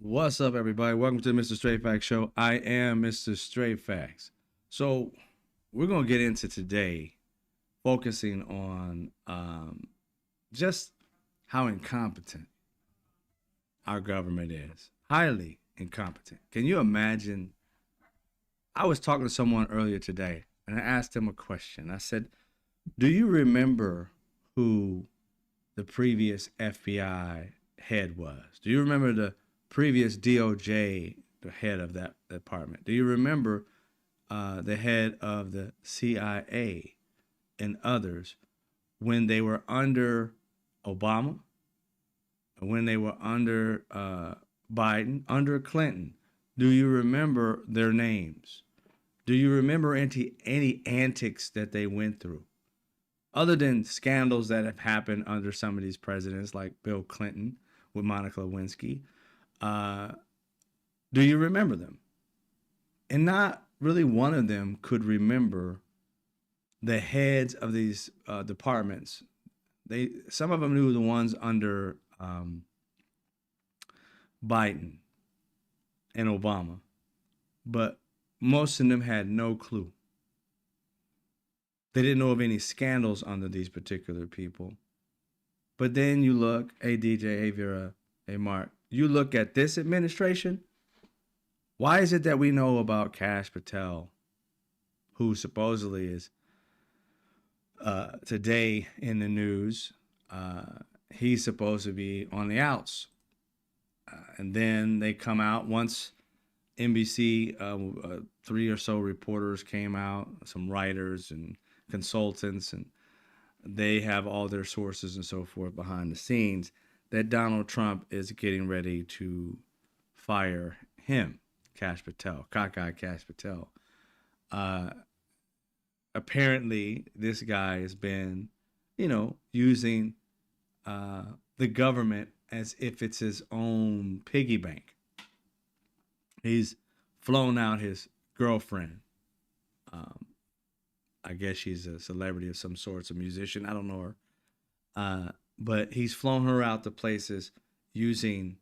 What's up, everybody? Welcome to the Mr. Straight Facts Show. I am Mr. Straight Facts. So, we're going to get into today focusing on just how incompetent our government is. Highly incompetent. Can you imagine? I was talking to someone earlier today, and I asked him a question. I said, do you remember who the previous FBI head was? Do you remember the previous DOJ, the head of that department? Do you remember the head of the CIA and others when they were under Obama, when they were under Biden, under Clinton? Do you remember their names? Do you remember any antics that they went through? Other than scandals that have happened under some of these presidents, like Bill Clinton with Monica Lewinsky, do you remember them? And not really one of them could remember the heads of these departments. Some of them knew the ones under Biden and Obama, but most of them had no clue. They didn't know of any scandals under these particular people. But then you look, hey DJ, hey Vera, hey Mark, you look at this administration. Why is it that we know about Kash Patel, who supposedly is today in the news? He's supposed to be on the outs. And then they come out once NBC, 3 or so reporters came out, some writers and consultants, and they have all their sources and so forth behind the scenes, that Donald Trump is getting ready to fire him, Kash Patel, cockeyed Kash Patel. Apparently, this guy has been, using the government as if it's his own piggy bank. He's flown out his girlfriend. I guess she's a celebrity of some sorts, a musician. I don't know her. But he's flown her out to places using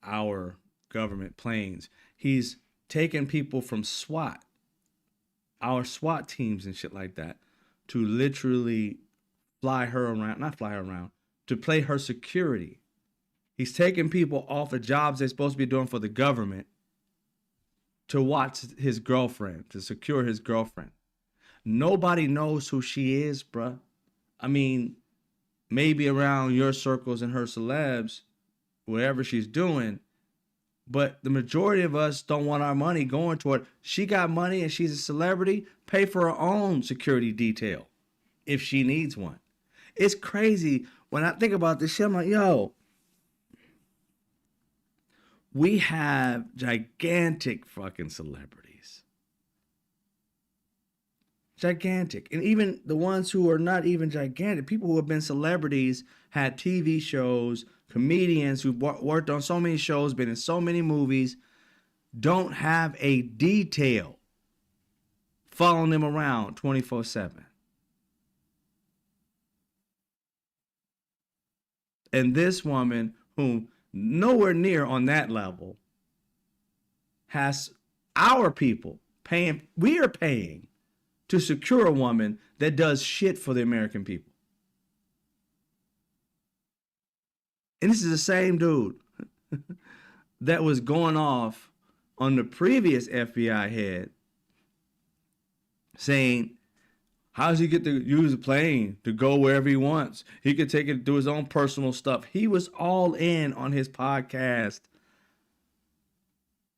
our government planes. He's taken people from SWAT, our SWAT teams and shit like that, to literally to play her security. He's taking people off the jobs they're supposed to be doing for the government to watch his girlfriend, to secure his girlfriend. Nobody knows who she is, bruh. I mean, maybe around your circles and her celebs, whatever she's doing, but the majority of us don't want our money going toward, she got money and she's a celebrity, pay for her own security detail if she needs one. It's crazy. When I think about this shit, I'm like, yo, we have gigantic fucking celebrities. Gigantic. And even the ones who are not even gigantic, people who have been celebrities, had TV shows, comedians who've worked on so many shows, been in so many movies, don't have a detail following them around 24/7. And this woman, whom nowhere near on that level, has our people paying, we are paying to secure a woman that does shit for the American people. And this is the same dude that was going off on the previous FBI head saying, how does he get to use a plane to go wherever he wants? He could take it to do his own personal stuff. He was all in on his podcast.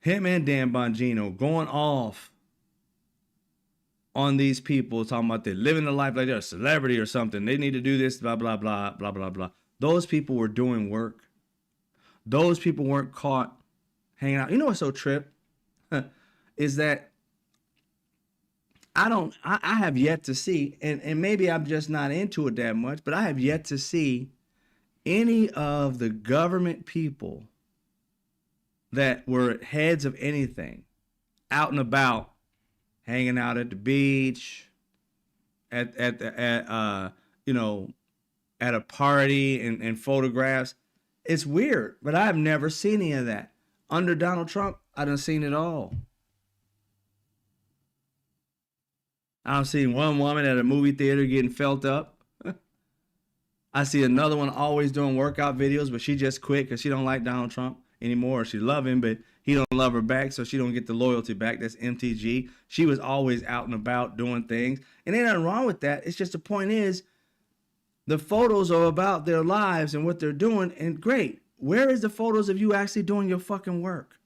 Him and Dan Bongino going off on these people, talking about they're living a life like they're a celebrity or something. They need to do this, blah, blah, blah, blah, blah, blah. Those people were doing work. Those people weren't caught hanging out. You know what's so trip? is that I have yet to see, and maybe I'm just not into it that much, but I have yet to see any of the government people that were heads of anything out and about, hanging out at the beach, at you know, at a party, and photographs. It's weird, but I have never seen any of that. Under Donald Trump, I done seen it all. I've seen one woman at a movie theater getting felt up. I see another one always doing workout videos, but she just quit because she don't like Donald Trump anymore. She love him, but he don't love her back, so she don't get the loyalty back. That's MTG. She was always out and about doing things, and ain't nothing wrong with that. It's just the point is, the photos are about their lives and what they're doing, and great. Where is the photos of you actually doing your fucking work?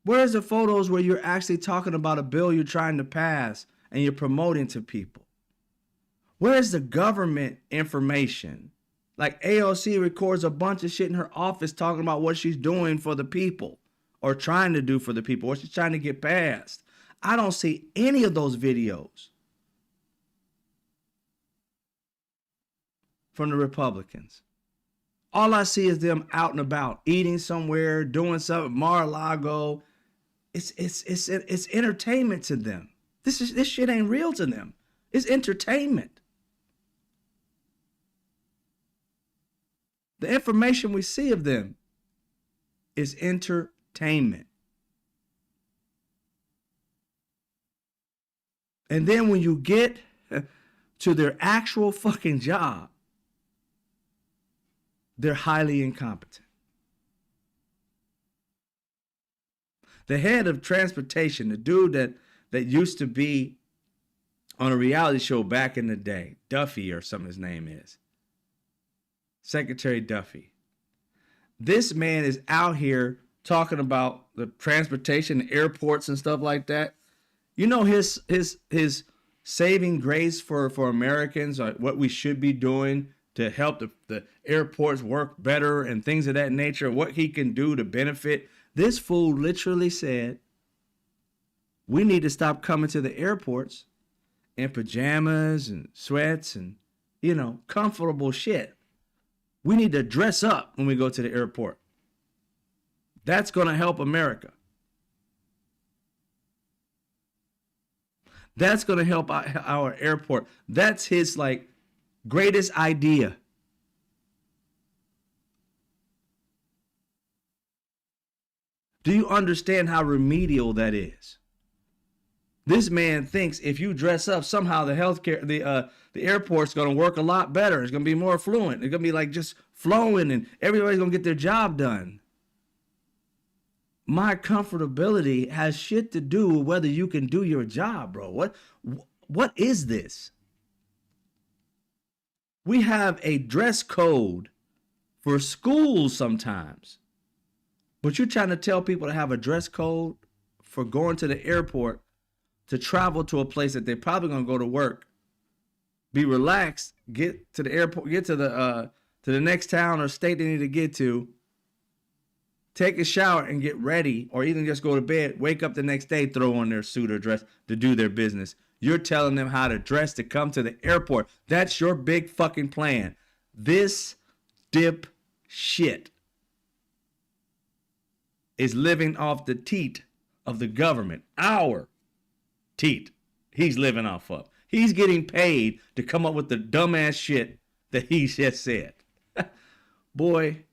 Where's the photos where you're actually talking about a bill you're trying to pass and you're promoting to people? Where's the government information? Like AOC records a bunch of shit in her office talking about what she's doing for the people or trying to do for the people, or she's trying to get past. I don't see any of those videos from the Republicans. All I see is them out and about, eating somewhere, doing something, Mar-a-Lago. It's entertainment to them. This shit ain't real to them. It's entertainment. The information we see of them is entertainment. And then when you get to their actual fucking job, they're highly incompetent. The head of transportation, the dude that used to be on a reality show back in the day, Duffy or something his name is, Secretary Duffy. This man is out here talking about the transportation, airports and stuff like that. You know his saving grace for Americans, what we should be doing to help the airports work better and things of that nature, what he can do to benefit. This fool literally said, we need to stop coming to the airports in pajamas and sweats and, comfortable shit. We need to dress up when we go to the airport. That's going to help America. That's going to help our airport. That's his greatest idea. Do you understand how remedial that is? This man thinks if you dress up, somehow the healthcare, the airport's going to work a lot better. It's going to be more fluent. It's going to be just flowing, and everybody's going to get their job done. My comfortability has shit to do with whether you can do your job, bro. What is this? We have a dress code for schools sometimes, but you're trying to tell people to have a dress code for going to the airport to travel to a place that they're probably going to go to work, be relaxed, get to the airport, get to the next town or state they need to get to, take a shower and get ready, or even just go to bed, wake up the next day, throw on their suit or dress to do their business. You're telling them how to dress to come to the airport. That's your big fucking plan. This dip shit is living off the teat of the government. Our teat. He's living off of. He's getting paid to come up with the dumbass shit that he just said. Boy,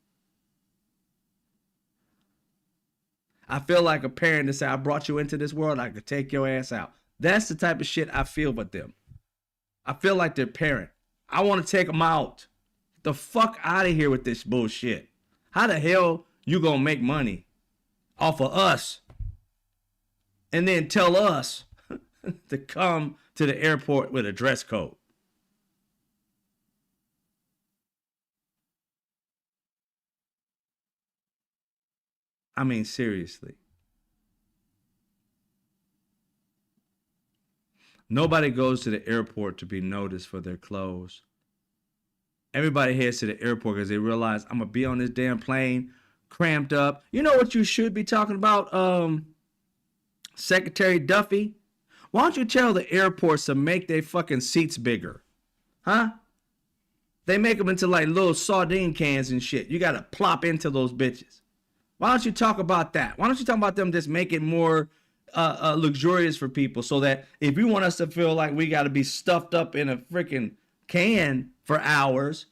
I feel like a parent to say, I brought you into this world, I could take your ass out. That's the type of shit I feel with them. I feel like their parent. I want to take them out. Get the fuck out of here with this bullshit. How the hell you gonna make money off of us and then tell us to come to the airport with a dress code? I mean, seriously. Nobody goes to the airport to be noticed for their clothes. Everybody heads to the airport because they realize I'm going to be on this damn plane cramped up. You know what you should be talking about, Secretary Duffy? Why don't you tell the airports to make their fucking seats bigger? Huh? They make them into like little sardine cans and shit. You gotta plop into those bitches. Why don't you talk about that? Why don't you talk about them just make it more luxurious for people so that if you want us to feel like we gotta be stuffed up in a freaking can for hours,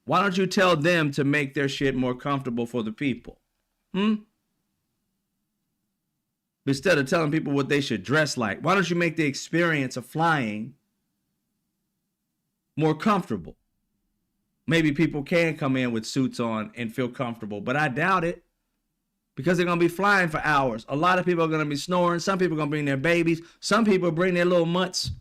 why don't you tell them to make their shit more comfortable for the people? Instead of telling people what they should dress like, why don't you make the experience of flying more comfortable? Maybe people can come in with suits on and feel comfortable, but I doubt it because they're going to be flying for hours. A lot of people are going to be snoring. Some people are going to bring their babies. Some people bring their little mutts.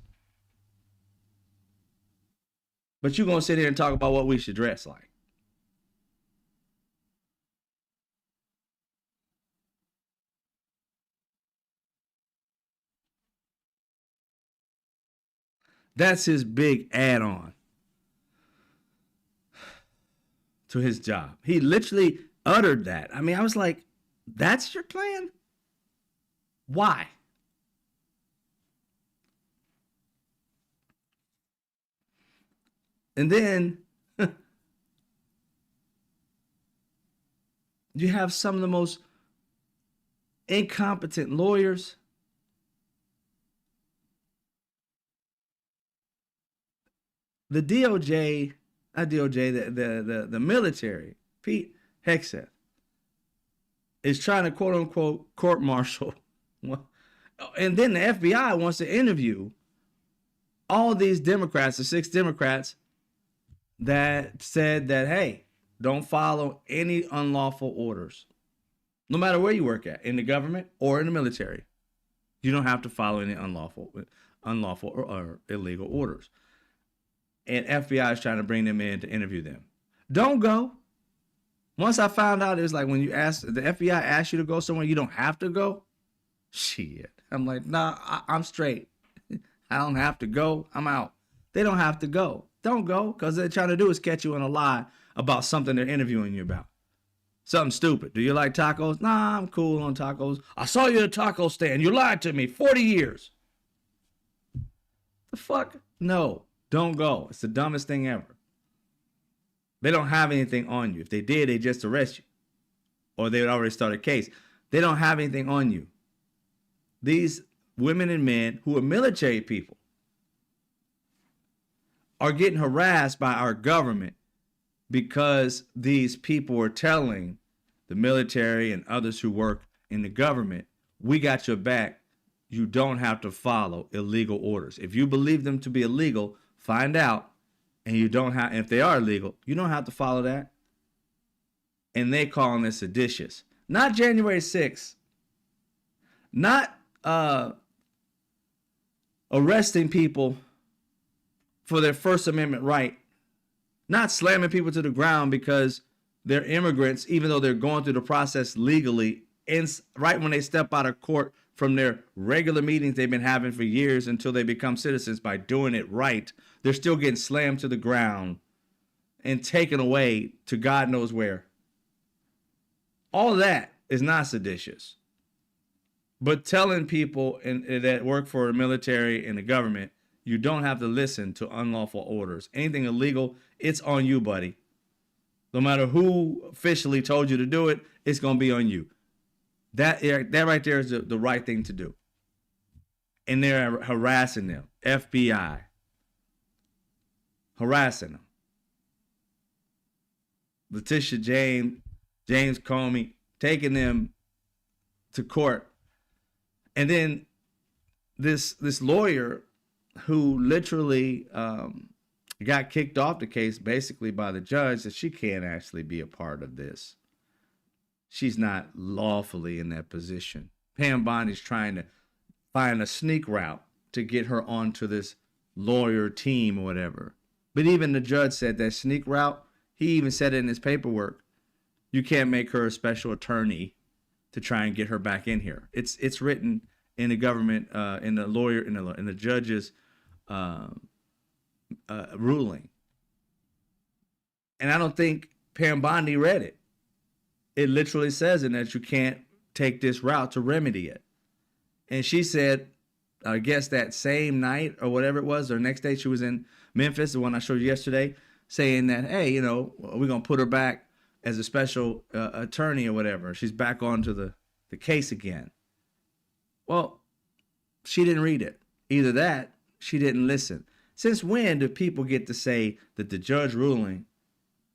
But you're going to sit here and talk about what we should dress like. That's his big add-on to his job. He literally uttered that. I mean, I was like, that's your plan? Why? And then you have some of the most incompetent lawyers. The DOJ, not DOJ, the military, Pete Hegseth, is trying to quote unquote court martial. And then the FBI wants to interview all these Democrats, the 6 Democrats that said that, hey, don't follow any unlawful orders. No matter where you work at, in the government or in the military, you don't have to follow any unlawful or illegal orders. And FBI is trying to bring them in to interview them. Don't go. Once I found out, it was like when you ask the FBI asks you to go somewhere, you don't have to go. Shit. I'm like, nah, I'm straight. I don't have to go. I'm out. They don't have to go. Don't go, because they're trying to do is catch you in a lie about something they're interviewing you about. Something stupid. Do you like tacos? Nah, I'm cool on tacos. I saw you at a taco stand. You lied to me. 40 years. The fuck? No. Don't go. It's the dumbest thing ever. They don't have anything on you. If they did, they just arrest you. Or they would already start a case. They don't have anything on you. These women and men who are military people are getting harassed by our government because these people are telling the military and others who work in the government, we got your back. You don't have to follow illegal orders. If you believe them to be illegal, find out, and you don't have, if they are illegal, you don't have to follow that. And they calling this seditious. Not January 6th. Not arresting people for their First Amendment right. Not slamming people to the ground because they're immigrants, even though they're going through the process legally, and right when they step out of court from their regular meetings they've been having for years until they become citizens by doing it right, they're still getting slammed to the ground and taken away to God knows where. All of that is not seditious. But telling people that work for the military and the government, you don't have to listen to unlawful orders. Anything illegal, it's on you, buddy. No matter who officially told you to do it, it's going to be on you. That right there is the right thing to do. And they're harassing them. FBI. Harassing them. Letitia James Comey, taking them to court. And then this lawyer who literally got kicked off the case basically by the judge that she can't actually be a part of this. She's not lawfully in that position. Pam Bondi's trying to find a sneak route to get her onto this lawyer team or whatever. But even the judge said that sneak route, he even said it in his paperwork, you can't make her a special attorney to try and get her back in here. It's written in the government, in the lawyer, in the judge's ruling. And I don't think Pam Bondi read it. It literally says in that you can't take this route to remedy it. And she said, I guess that same night or whatever it was, or next day she was in Memphis, the one I showed you yesterday, saying that, hey, you know, we're going to put her back as a special attorney or whatever. She's back onto the case again. Well, she didn't read it. Either that, she didn't listen. Since when do people get to say that the judge ruling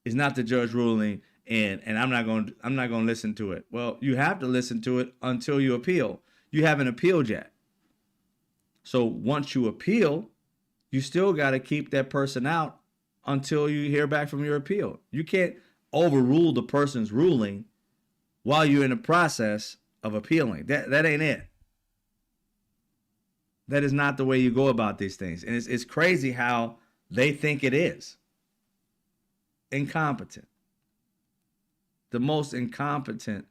is not the judge ruling and I'm not going to listen to it? Well, you have to listen to it until you appeal. You haven't appealed yet. So once you appeal, you still got to keep that person out until you hear back from your appeal. You can't overrule the person's ruling while you're in the process of appealing. That ain't it. That is not the way you go about these things. And it's crazy how they think it is. Incompetent. The most incompetent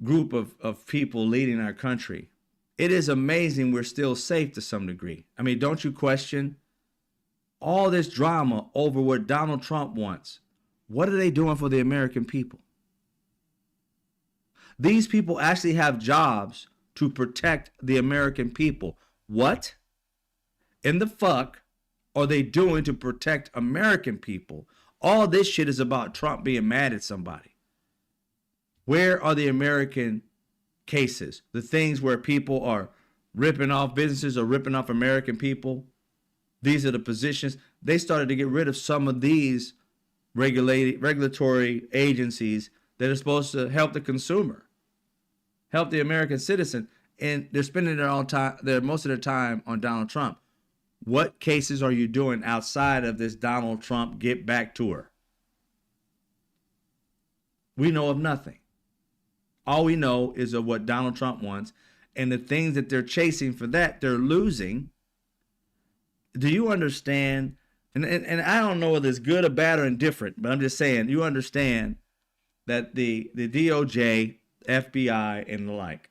group of people leading our country. It is amazing we're still safe to some degree. I mean, don't you question all this drama over what Donald Trump wants? What are they doing for the American people? These people actually have jobs to protect the American people. What in the fuck are they doing to protect American people? All this shit is about Trump being mad at somebody. Where are the American cases? The things where people are ripping off businesses or ripping off American people. These are the positions. They started to get rid of some of these regulatory agencies that are supposed to help the consumer, help the American citizen, and they're spending most of their time on Donald Trump. What cases are you doing outside of this Donald Trump get back tour? We know of nothing. All we know is of what Donald Trump wants, and the things that they're chasing for that, they're losing. Do you understand? And I don't know whether it's good or bad or indifferent, but I'm just saying, you understand that the DOJ, FBI, and the like,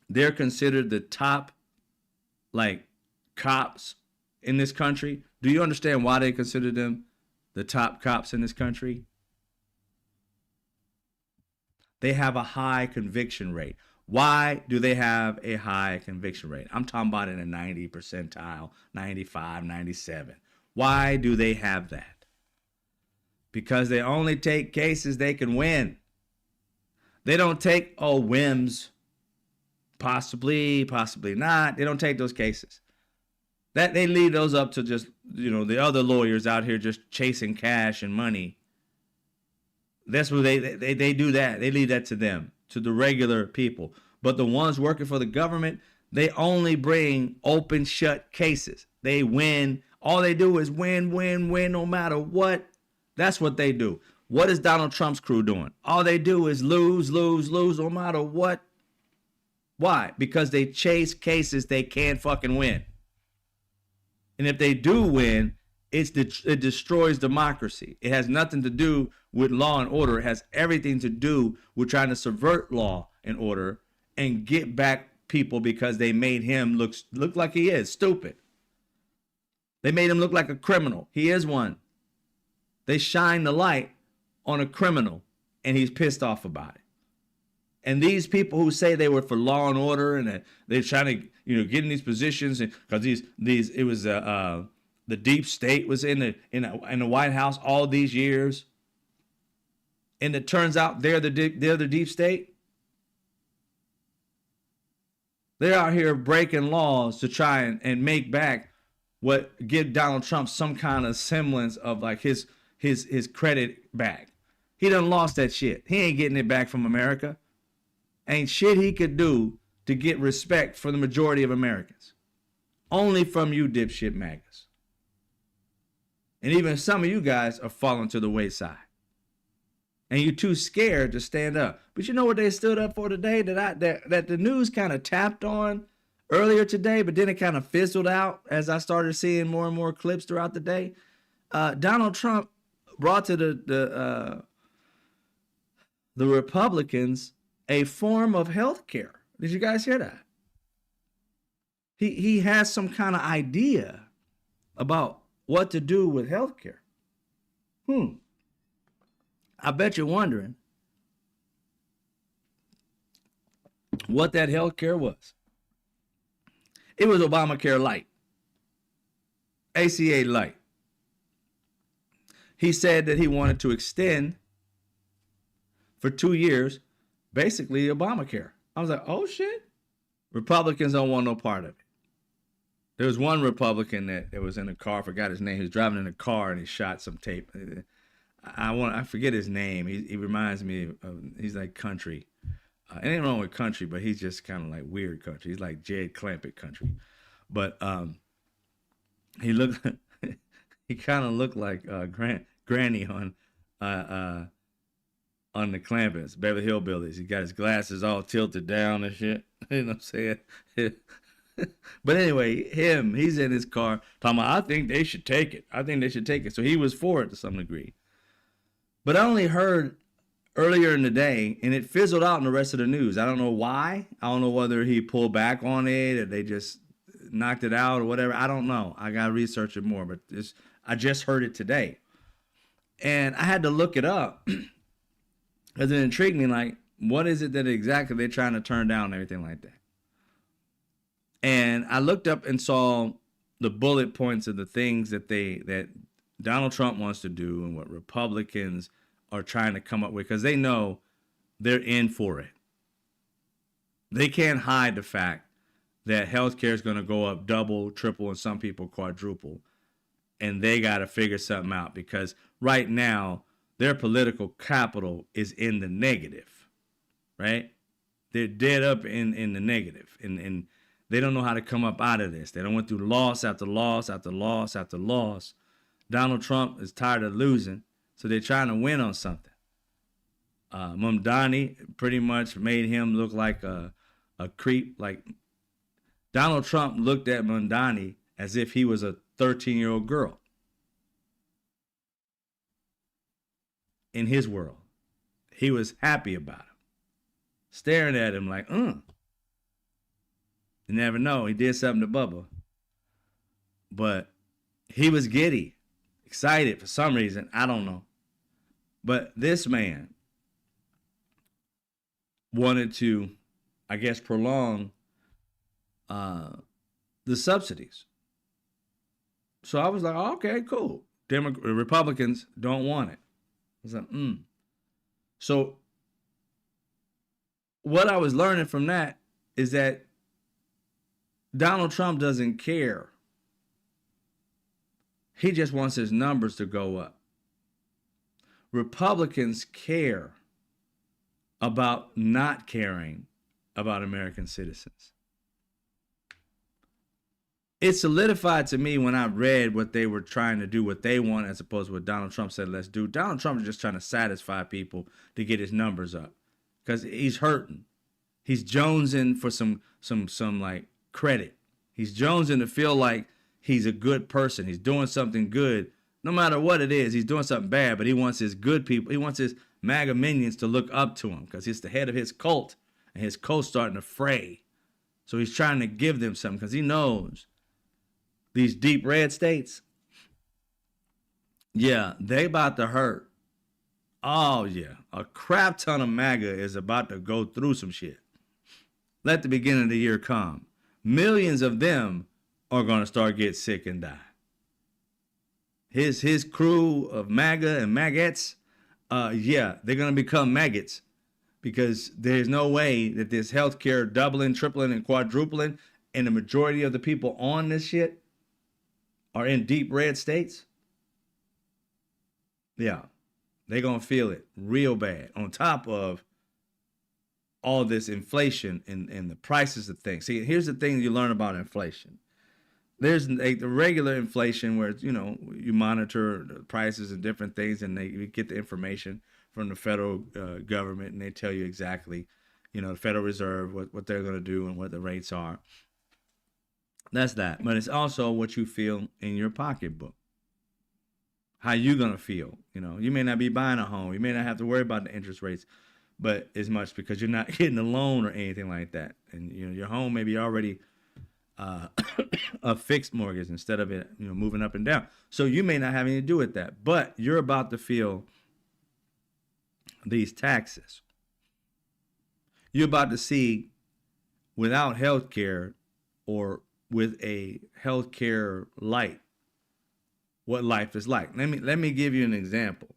they're considered the top, like, cops in this country. Do you understand why they consider them the top cops in this country? They have a high conviction rate. Why do they have a high conviction rate? I'm talking about in a 90 percentile, 95, 97. Why do they have that? Because they only take cases they can win. They don't take, whims, possibly not. They don't take those cases. That they leave those up to just, the other lawyers out here just chasing cash and money. That's what they do that. They leave that to them, to the regular people. But the ones working for the government, they only bring open shut cases. They win. All they do is win no matter what. That's what they do. What is Donald Trump's crew doing? All they do is lose no matter what. Why? Because they chase cases they can't fucking win. And if they do win, it destroys democracy. It has nothing to do with law and order. It has everything to do with trying to subvert law and order and get back people because they made him look like he is stupid. They made him look like a criminal. He is one. They shine the light on a criminal and he's pissed off about it. And these people who say they were for law and order and they're trying to get in these positions because it was the deep state was in the White House all these years, and it turns out they're the deep state. They're out here breaking laws to try and make back give Donald Trump some kind of semblance of like his credit back. He done lost that shit. He ain't getting it back from America. Ain't shit he could do to get respect for the majority of Americans. Only from you dipshit MAGAs. And even some of you guys are falling to the wayside. And you're too scared to stand up. But you know what they stood up for today that the news kind of tapped on earlier today, but then it kind of fizzled out as I started seeing more and more clips throughout the day. Donald Trump brought to the Republicans a form of health care. Did you guys hear that? He has some kind of idea about what to do with health care. I bet you're wondering what that health care was. It was Obamacare Light, ACA Light. He said that he wanted to extend for 2 years, basically Obamacare. I was like, oh shit. Republicans don't want no part of it. There was one Republican that was in a car, I forgot his name. He was driving in a car and he shot some tape. I forget his name. He reminds me of, he's like country. It ain't wrong with country, but he's just kind of like weird country. He's like Jed Clampett country. But he looked, he kind of looked like Granny on the Clampetts, Beverly Hillbillies. He got his glasses all tilted down and shit. You know what I'm saying? But anyway, he's in his car talking about, I think they should take it. I think they should take it. So he was for it to some degree. But I only heard earlier in the day, and it fizzled out in the rest of the news. I don't know why. I don't know whether he pulled back on it or they just knocked it out or whatever. I don't know. I got to research it more. But I just heard it today. And I had to look it up because it intrigued me. Like, what is it that exactly they're trying to turn down and everything like that? And I looked up and saw the bullet points of the things that Donald Trump wants to do and what Republicans are trying to come up with, because they know they're in for it. They can't hide the fact that healthcare is going to go up double, triple, and some people quadruple. And they got to figure something out, because right now their political capital is in the negative, right? They're dead up in the negative, and they don't know how to come up out of this. They don't went through loss after loss after loss after loss. Donald Trump is tired of losing, so they're trying to win on something. Mamdani pretty much made him look like a creep. Like, Donald Trump looked at Mamdani as if he was a 13-year-old girl in his world. He was happy about him, staring at him like, You never know. He did something to Bubba. But he was giddy, excited for some reason. I don't know. But this man wanted to, I guess, prolong the subsidies. So I was like, oh, okay, cool. Republicans don't want it. I was like, So what I was learning from that is that Donald Trump doesn't care. He just wants his numbers to go up. Republicans care about not caring about American citizens. It solidified to me when I read what they were trying to do, what they want, as opposed to what Donald Trump said, let's do. Donald Trump is just trying to satisfy people to get his numbers up, because he's hurting. He's jonesing for some like credit. He's jonesing to feel like he's a good person. He's doing something good. No matter what it is, he's doing something bad, but he wants his good people, he wants his MAGA minions to look up to him, because he's the head of his cult, and his cult's starting to fray. So he's trying to give them something, because he knows these deep red states, yeah, they about to hurt. Oh, yeah. A crap ton of MAGA is about to go through some shit. Let the beginning of the year come. Millions of them are going to start get sick and die. His crew of MAGA and maggots, they're going to become maggots, because there's no way that this healthcare doubling, tripling, and quadrupling, and the majority of the people on this shit are in deep red states. Yeah, they're going to feel it real bad, on top of all this inflation and the prices of things. See, here's the thing you learn about inflation. There's the regular inflation where, you monitor the prices and different things, and you get the information from the federal government, and they tell you exactly, the Federal Reserve, what they're going to do and what the rates are. That's that. But it's also what you feel in your pocketbook. How you going to feel. You may not be buying a home. You may not have to worry about the interest rates, but as much, because you're not getting a loan or anything like that. And, your home may be already a fixed mortgage instead of it, moving up and down. So you may not have anything to do with that, but you're about to feel these taxes. You're about to see, without health care or with a health care light, what life is like. Let me give you an example.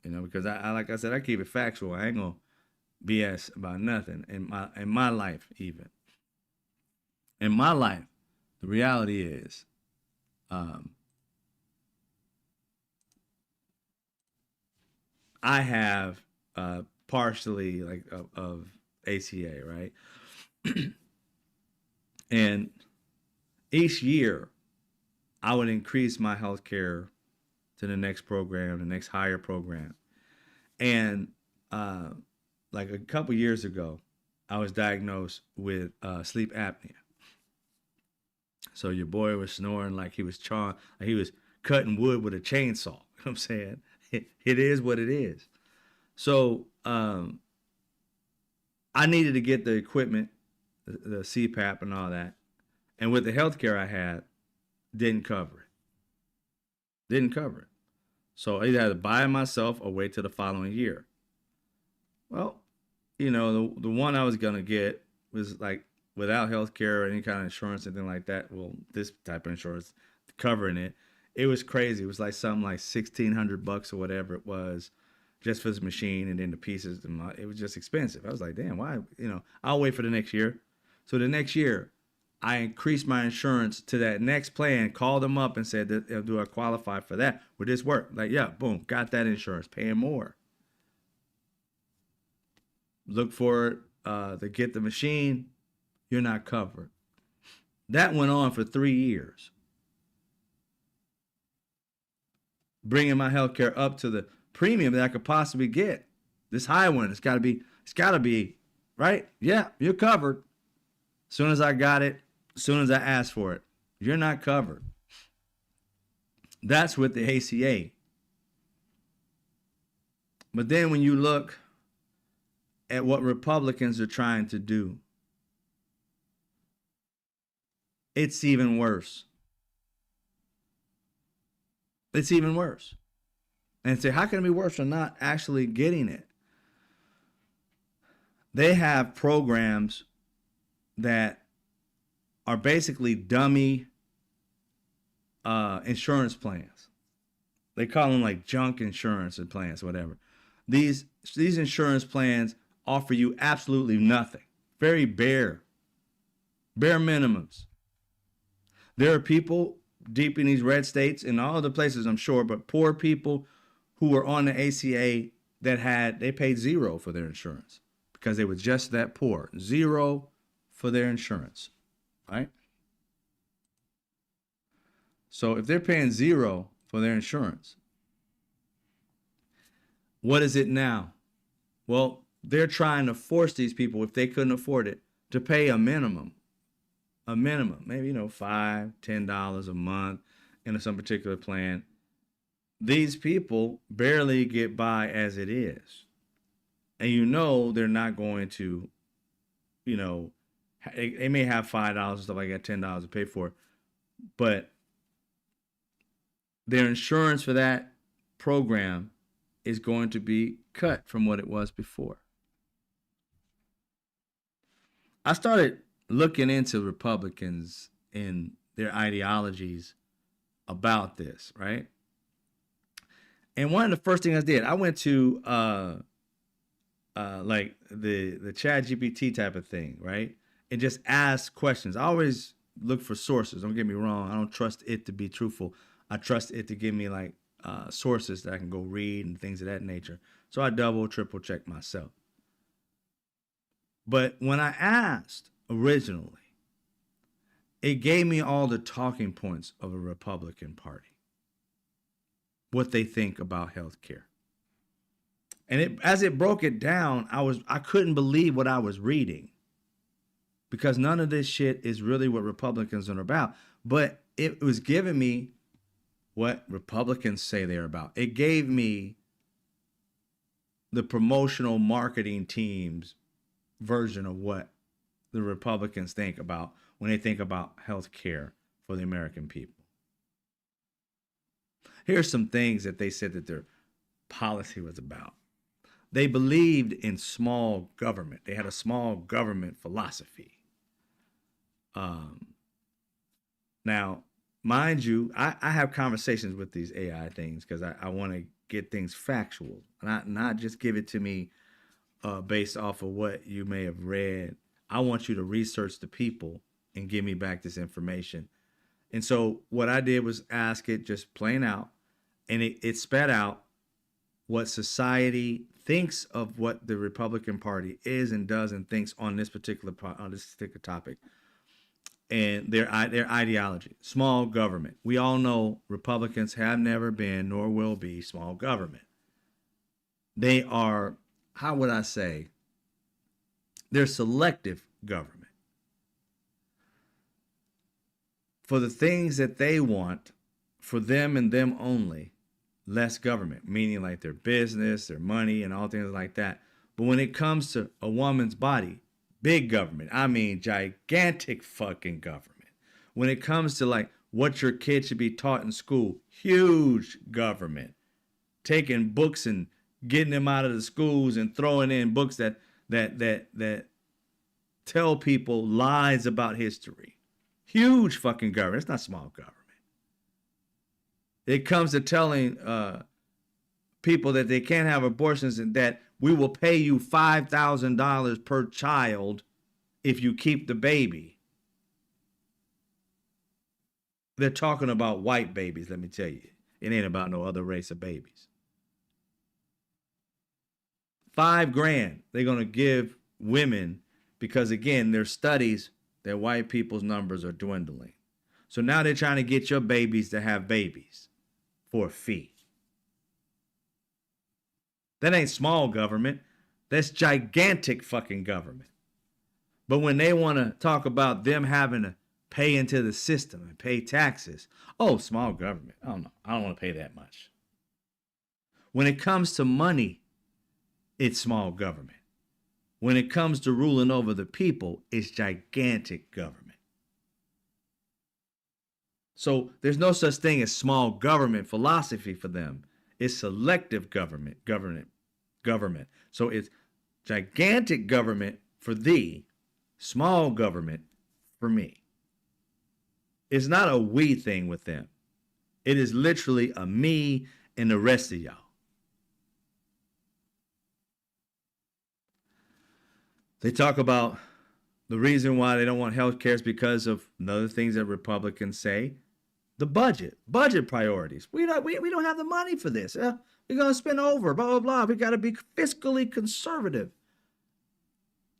Because I like I said, I keep it factual. I ain't gonna BS about nothing in my life. Even in my life, the reality is, um, I have partially like of ACA, right? And each year, I would increase my health care to the next program, the next higher program. And uh, like a couple years ago, I was diagnosed with sleep apnea. So your boy was snoring like he was like he was cutting wood with a chainsaw. You know what I'm saying? It is what it is. So I needed to get the equipment, the CPAP and all that. And with the healthcare I had, didn't cover it. Didn't cover it. So I either had to buy it myself or wait till the following year. Well, the one I was gonna get was like without health care or any kind of insurance, anything like that. Well, this type of insurance covering it, it was crazy. It was like something like $1,600 or whatever it was, just for this machine and then the pieces. It was just expensive. I was like, damn, why? I'll wait for the next year. So the next year, I increased my insurance to that next plan, called them up and said, do I qualify for that? Would this work? Like, yeah, boom, got that insurance, paying more. Look for it to get the machine, you're not covered. That went on for 3 years, bringing my health care up to the premium that I could possibly get. This high one, it's got to be, right? Yeah, you're covered. As soon as I got it, as soon as I asked for it, you're not covered. That's with the ACA. But then when you look at what Republicans are trying to do, it's even worse. It's even worse. And say, how can it be worse than not actually getting it? They have programs that are basically dummy insurance plans. They call them like junk insurance and plans, whatever. These insurance plans offer you absolutely nothing. Very bare minimums. There are people deep in these red states and all other places, I'm sure, but poor people who were on the ACA that they paid zero for their insurance because they were just that poor. Zero for their insurance, right? So if they're paying zero for their insurance, what is it now? Well, they're trying to force these people, if they couldn't afford it, to pay a minimum, maybe, $5, $10 a month in some particular plan. These people barely get by as it is. And they're not going to, they may have $5 and stuff like that, $10 to pay for it, but their insurance for that program is going to be cut from what it was before. I started looking into Republicans and their ideologies about this, right? And one of the first things I did, I went to like the ChatGPT type of thing, right? And just ask questions. I always look for sources. Don't get me wrong. I don't trust it to be truthful. I trust it to give me like sources that I can go read and things of that nature. So I double, triple check myself. But when I asked originally, it gave me all the talking points of a Republican Party, what they think about health care. And as it broke it down, I couldn't believe what I was reading, because none of this shit is really what Republicans are about. But it was giving me what Republicans say they're about. It gave me the promotional marketing team's version of what the Republicans think about when they think about health care for the American people. Here's some things that they said that their policy was about. they believed in small government. They had a small government philosophy. Now, mind you, I have conversations with these AI things because I want to get things factual, not just give it to me based off of what you may have read. I want you to research the people and give me back this information. And so what I did was ask it just plain out, and it spat out what society thinks of what the Republican Party is and does and thinks on this particular topic, and their ideology. Small government. We all know Republicans have never been nor will be small government. They are, how would I say, they're selective government. For the things that they want, for them and them only, less government, meaning like their business, their money, and all things like that. But when it comes to a woman's body, big government. I mean, gigantic fucking government. When it comes to like what your kid should be taught in school, huge government. Taking books and getting them out of the schools and throwing in books that tell people lies about history. Huge fucking government. It's not small government. It comes to telling people that they can't have abortions and that we will pay you $5,000 per child if you keep the baby. They're talking about white babies, let me tell you. It ain't about no other race of babies. $5,000 they're going to give women because, again, there's studies that white people's numbers are dwindling. So now they're trying to get your babies to have babies for a fee. That ain't small government. That's gigantic fucking government. But when they want to talk about them having to pay into the system and pay taxes, oh, small government. I don't know. I don't want to pay that much. When it comes to money, it's small government. When it comes to ruling over the people, it's gigantic government. So there's no such thing as small government philosophy for them. It's selective government. So it's gigantic government for thee, small government for me. It's not a we thing with them. It is literally a me and the rest of y'all. They talk about the reason why they don't want health care is because of other things that Republicans say. The budget priorities. We don't have the money for this. We're going to spend over, blah, blah, blah. We got to be fiscally conservative.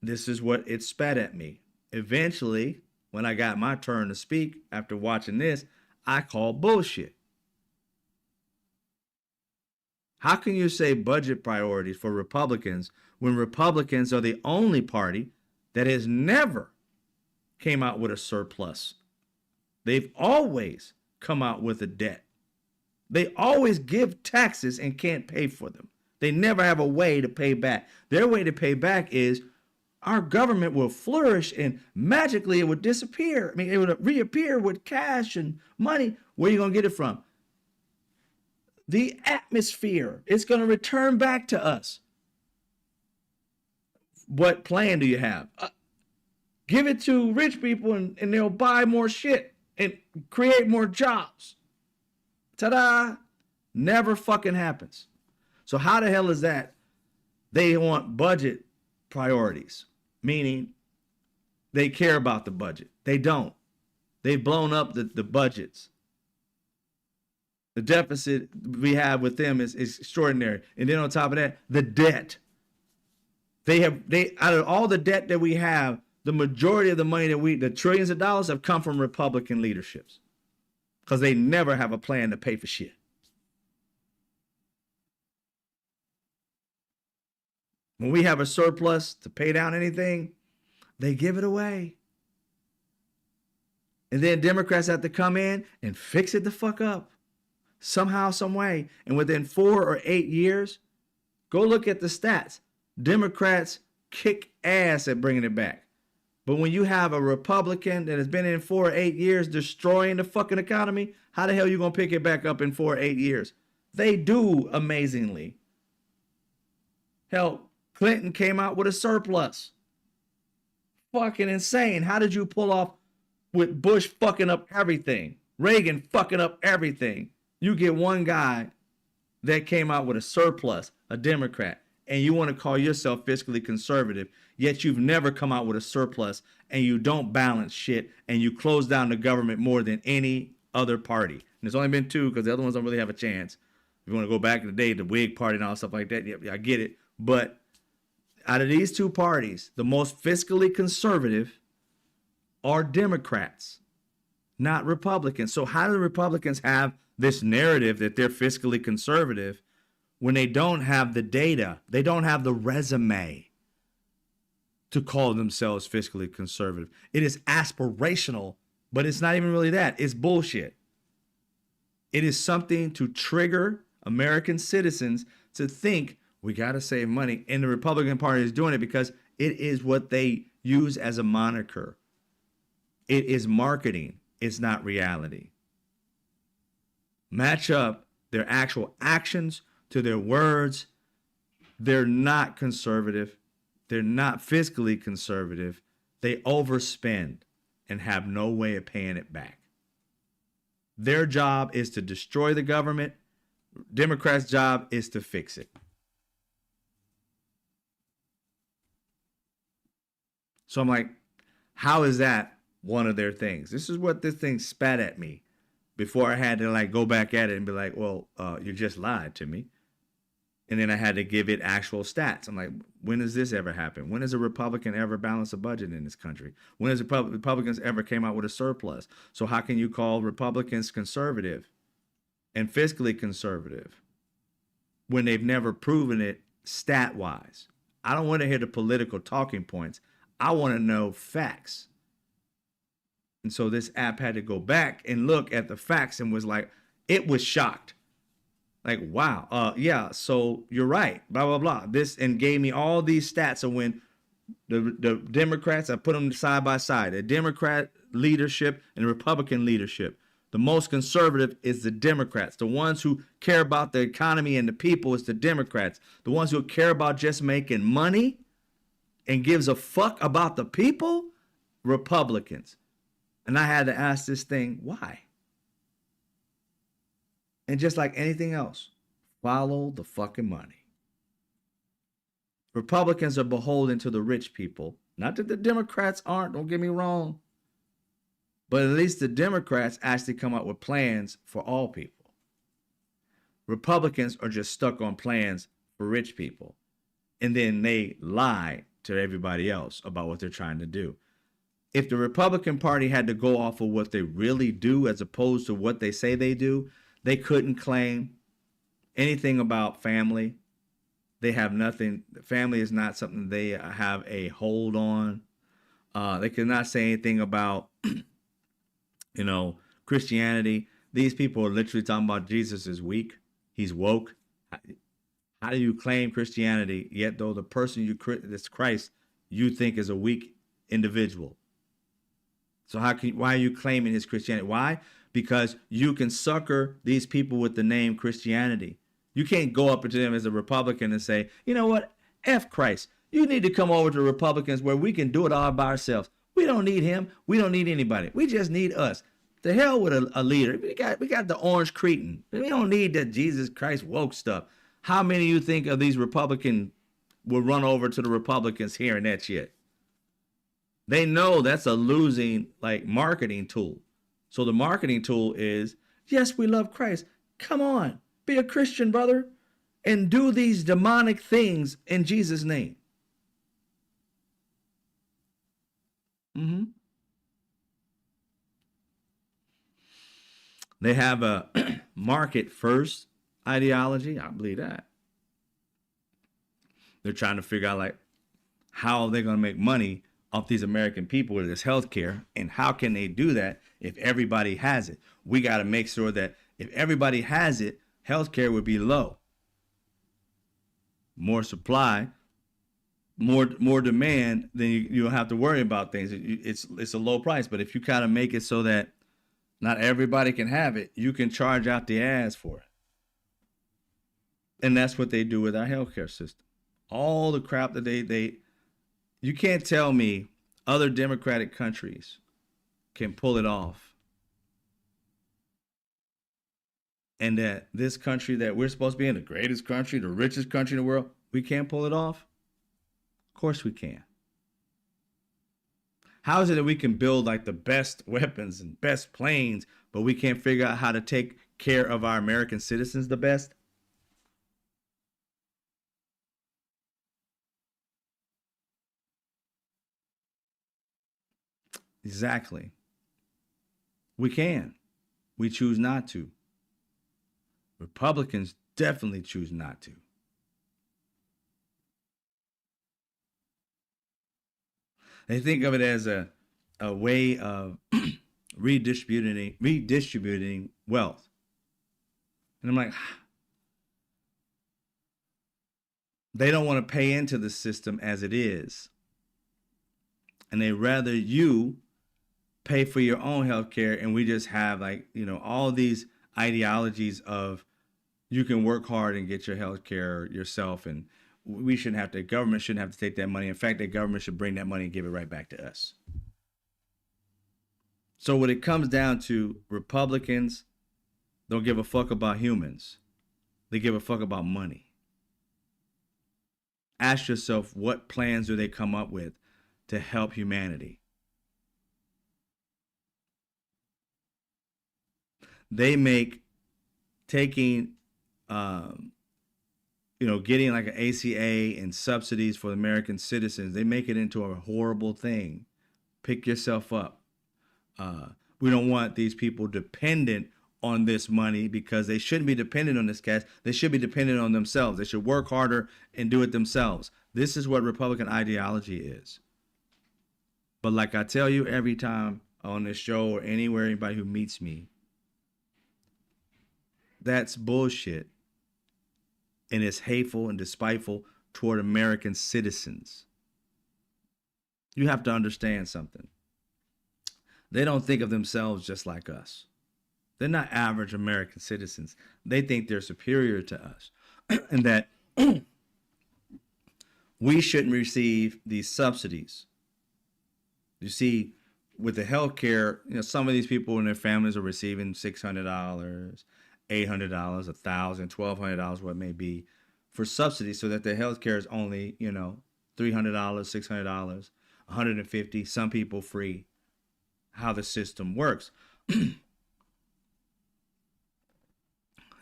This is what it spat at me. Eventually, when I got my turn to speak after watching this, I called bullshit. How can you say budget priorities for Republicans when Republicans are the only party that has never came out with a surplus? They've always come out with a debt. They always give taxes and can't pay for them. They never have a way to pay back. Their way to pay back is our government will flourish and magically it would disappear. I mean, it would reappear with cash and money. Where are you going to get it from? The atmosphere. It's going to return back to us. What plan do you have? Give it to rich people and they'll buy more shit and create more jobs. Ta-da! Never fucking happens. So how the hell is that? They want budget priorities, meaning they care about the budget. They don't. They've blown up the budgets. The deficit we have with them is extraordinary. And then on top of that, the debt. They out of all the debt that we have, the majority of the money the trillions of dollars have come from Republican leaderships. Because they never have a plan to pay for shit. When we have a surplus to pay down anything, they give it away. And then Democrats have to come in and fix it the fuck up. Somehow, some way. And within 4 or 8 years, go look at the stats. Democrats kick ass at bringing it back. But when you have a Republican that has been in 4 or 8 years destroying the fucking economy, how the hell are you going to pick it back up in 4 or 8 years? They do amazingly. Hell, Clinton came out with a surplus. Fucking insane. How did you pull off with Bush fucking up everything? Reagan fucking up everything. You get one guy that came out with a surplus, a Democrat, and you want to call yourself fiscally conservative, yet you've never come out with a surplus and you don't balance shit and you close down the government more than any other party. And there's only been two because the other ones don't really have a chance. If you want to go back in the day, the Whig Party and all stuff like that, yeah, I get it. But out of these two parties, the most fiscally conservative are Democrats, not Republicans. So how do the Republicans have this narrative that they're fiscally conservative when they don't have the data? They don't have the resume to call themselves fiscally conservative. It is aspirational, but it's not even really that. It's bullshit. It is something to trigger American citizens to think we got to save money. And the Republican Party is doing it because it is what they use as a moniker. It is marketing. It's not reality. Match up their actual actions to their words. They're not conservative. They're not fiscally conservative. They overspend and have no way of paying it back. Their job is to destroy the government. Democrats' job is to fix it. So I'm like, how is that one of their things? This is what this thing spat at me before I had to like go back at it and be like, well, you just lied to me. And then I had to give it actual stats. I'm like, when does this ever happen? When has a Republican ever balanced a budget in this country? When has Republicans ever came out with a surplus? So how can you call Republicans conservative and fiscally conservative when they've never proven it stat-wise? I don't want to hear the political talking points. I want to know facts. And so this app had to go back and look at the facts and was like, it was shocked. Like, wow, yeah, so you're right, blah, blah, blah. This, and gave me all these stats of when the Democrats, I put them side by side, the Democrat leadership and the Republican leadership. The most conservative is the Democrats. The ones who care about the economy and the people is the Democrats. The ones who care about just making money and gives a fuck about the people, Republicans. And I had to ask this thing, why? And just like anything else, follow the fucking money. Republicans are beholden to the rich people. Not that the Democrats aren't, don't get me wrong. But at least the Democrats actually come up with plans for all people. Republicans are just stuck on plans for rich people. And then they lie to everybody else about what they're trying to do. If the Republican Party had to go off of what they really do as opposed to what they say they do, they couldn't claim anything about family. They have nothing. Family is not something they have a hold on. They could not say anything about, Christianity. These people are literally talking about Jesus is weak. He's woke. How do you claim Christianity, yet though the person that's Christ, you think is a weak individual? So why are you claiming his Christianity? Why? Because you can sucker these people with the name Christianity. You can't go up to them as a Republican and say, you know what? F Christ. You need to come over to Republicans where we can do it all by ourselves. We don't need him. We don't need anybody. We just need us. The hell with a leader. We got the orange cretin. We don't need that Jesus Christ woke stuff. How many of you think of these Republicans will run over to the Republicans hearing that shit? They know that's a losing marketing tool. So the marketing tool is, yes, we love Christ. Come on, be a Christian, brother, and do these demonic things in Jesus' name. They have a market first ideology. I believe that. They're trying to figure out how they're going to make money off these American people with this healthcare, and how can they do that if everybody has it? We got to make sure that if everybody has it, healthcare would be low. More supply, more demand, then you don't have to worry about things. It's a low price, but if you kind of make it so that not everybody can have it, you can charge out the ass for it. And that's what they do with our healthcare system. All the crap that they you can't tell me other democratic countries can pull it off, and that this country that we're supposed to be in, the greatest country, the richest country in the world, we can't pull it off. Of course we can. How is it that we can build like the best weapons and best planes, but we can't figure out how to take care of our American citizens the best? Exactly. We can. We choose not to. Republicans definitely choose not to. They think of it as a way of redistributing wealth. And I'm like, they don't want to pay into the system as it is. And they rather you pay for your own health care, and we just have, like, all these ideologies of you can work hard and get your health care yourself, and we shouldn't have to, government shouldn't have to take that money. In fact, the government should bring that money and give it right back to us. So when it comes down to, Republicans don't give a fuck about humans. They give a fuck about money. Ask yourself, what plans do they come up with to help humanity? They make taking, getting like an ACA and subsidies for American citizens, they make it into a horrible thing. Pick yourself up. We don't want these people dependent on this money, because they shouldn't be dependent on this cash. They should be dependent on themselves. They should work harder and do it themselves. This is what Republican ideology is. But like I tell you every time on this show or anywhere, anybody who meets me, that's bullshit. And it's hateful and despiteful toward American citizens. You have to understand something. They don't think of themselves just like us. They're not average American citizens. They think they're superior to us and that we shouldn't receive these subsidies. You see, with the health care, some of these people and their families are receiving $600, $800, $1,000, $1,200, what it may be, for subsidies, so that their health care is only, $300, $600, $150, some people free. How the system works.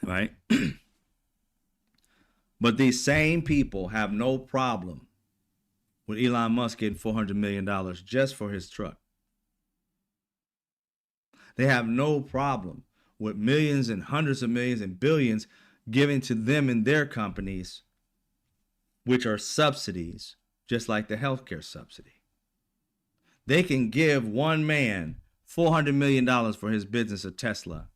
Right? But these same people have no problem with Elon Musk getting $400 million just for his truck. They have no problem with millions and hundreds of millions and billions given to them and their companies, which are subsidies, just like the healthcare subsidy. They can give one man $400 million for his business of Tesla.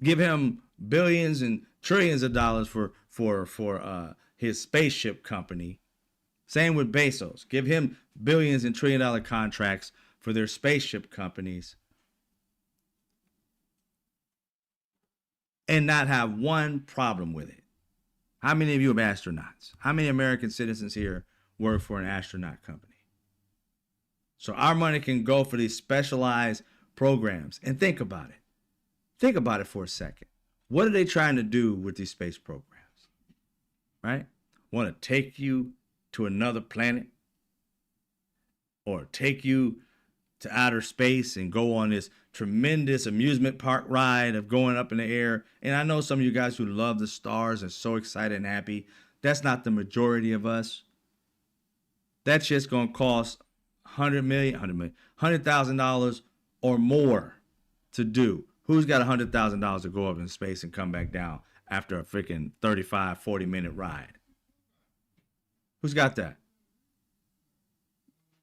Give him billions and trillions of dollars for his spaceship company. Same with Bezos. Give him billions and $1 trillion contracts for their spaceship companies, and not have one problem with it. How many of you are astronauts? How many American citizens here work for an astronaut company? So our money can go for these specialized programs. And think about it. Think about it for a second. What are they trying to do with these space programs? Right? Want to take you to another planet? Or take you to outer space and go on this tremendous amusement park ride of going up in the air? And I know some of you guys who love the stars are so excited and happy. That's not the majority of us. That's just going to cost $100,000 or more to do. Who's got $100,000 to go up in space and come back down after a freaking 35, 40-minute ride? Who's got that?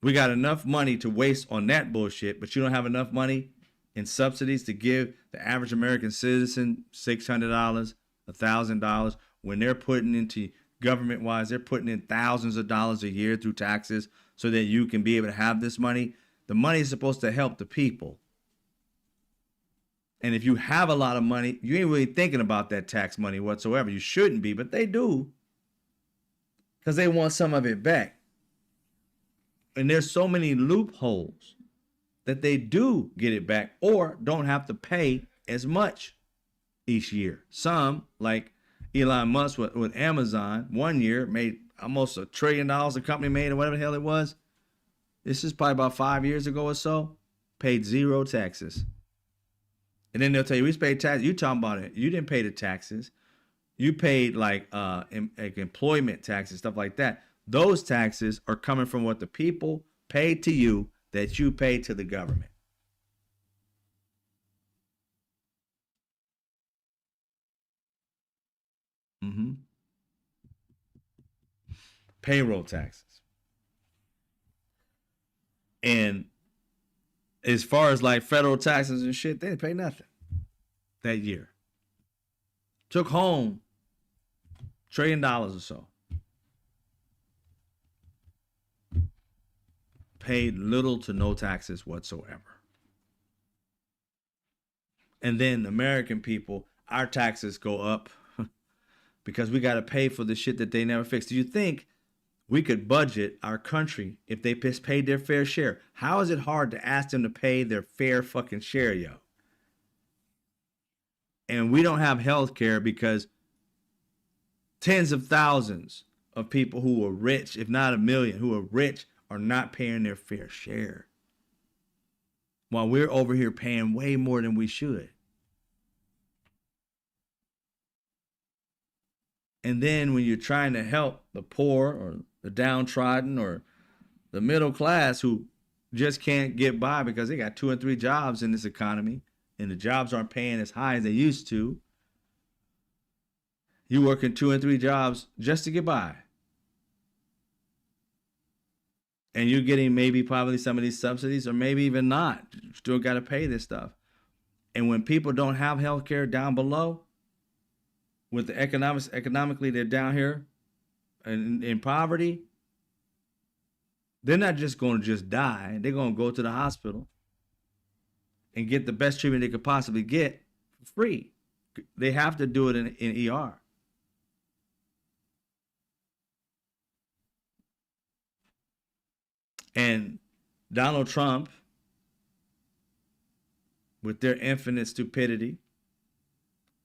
We got enough money to waste on that bullshit, but you don't have enough money in subsidies to give the average American citizen $600, $1,000, when they're putting into, government-wise, they're putting in thousands of dollars a year through taxes so that you can be able to have this money. The money is supposed to help the people. And if you have a lot of money, you ain't really thinking about that tax money whatsoever. You shouldn't be, but they do. because they want some of it back. And there's so many loopholes that they do get it back or don't have to pay as much each year. Some, like Elon Musk with Amazon, 1 year made almost $1 trillion the company made, or whatever the hell it was. This is probably about 5 years ago or so. Paid zero taxes. And then they'll tell you, we paid taxes. You talking about it. You didn't pay the taxes. You paid like employment taxes, stuff like that. Those taxes are coming from what the people paid to you that you paid to the government. Mm-hmm. Payroll taxes. And as far as like federal taxes and shit, they didn't pay nothing that year. Took home $1 trillion or so. Paid little to no taxes whatsoever. And then American people, our taxes go up because we got to pay for the shit that they never fixed. Do you think we could budget our country if they paid their fair share? How is it hard to ask them to pay their fair fucking share, yo? And we don't have health care because tens of thousands of people who are rich, if not a million, who are rich, are not paying their fair share. While we're over here paying way more than we should. And then when you're trying to help the poor or the downtrodden or the middle class who just can't get by because they got 2 and 3 jobs in this economy and the jobs aren't paying as high as they used to, you working 2 and 3 jobs just to get by. And you're getting maybe probably some of these subsidies or maybe even not. You still got to pay this stuff. And when people don't have health care down below, with the economically they're down here in poverty, they're not just going to just die. They're going to go to the hospital and get the best treatment they could possibly get for free. They have to do it in ER. And Donald Trump, with their infinite stupidity,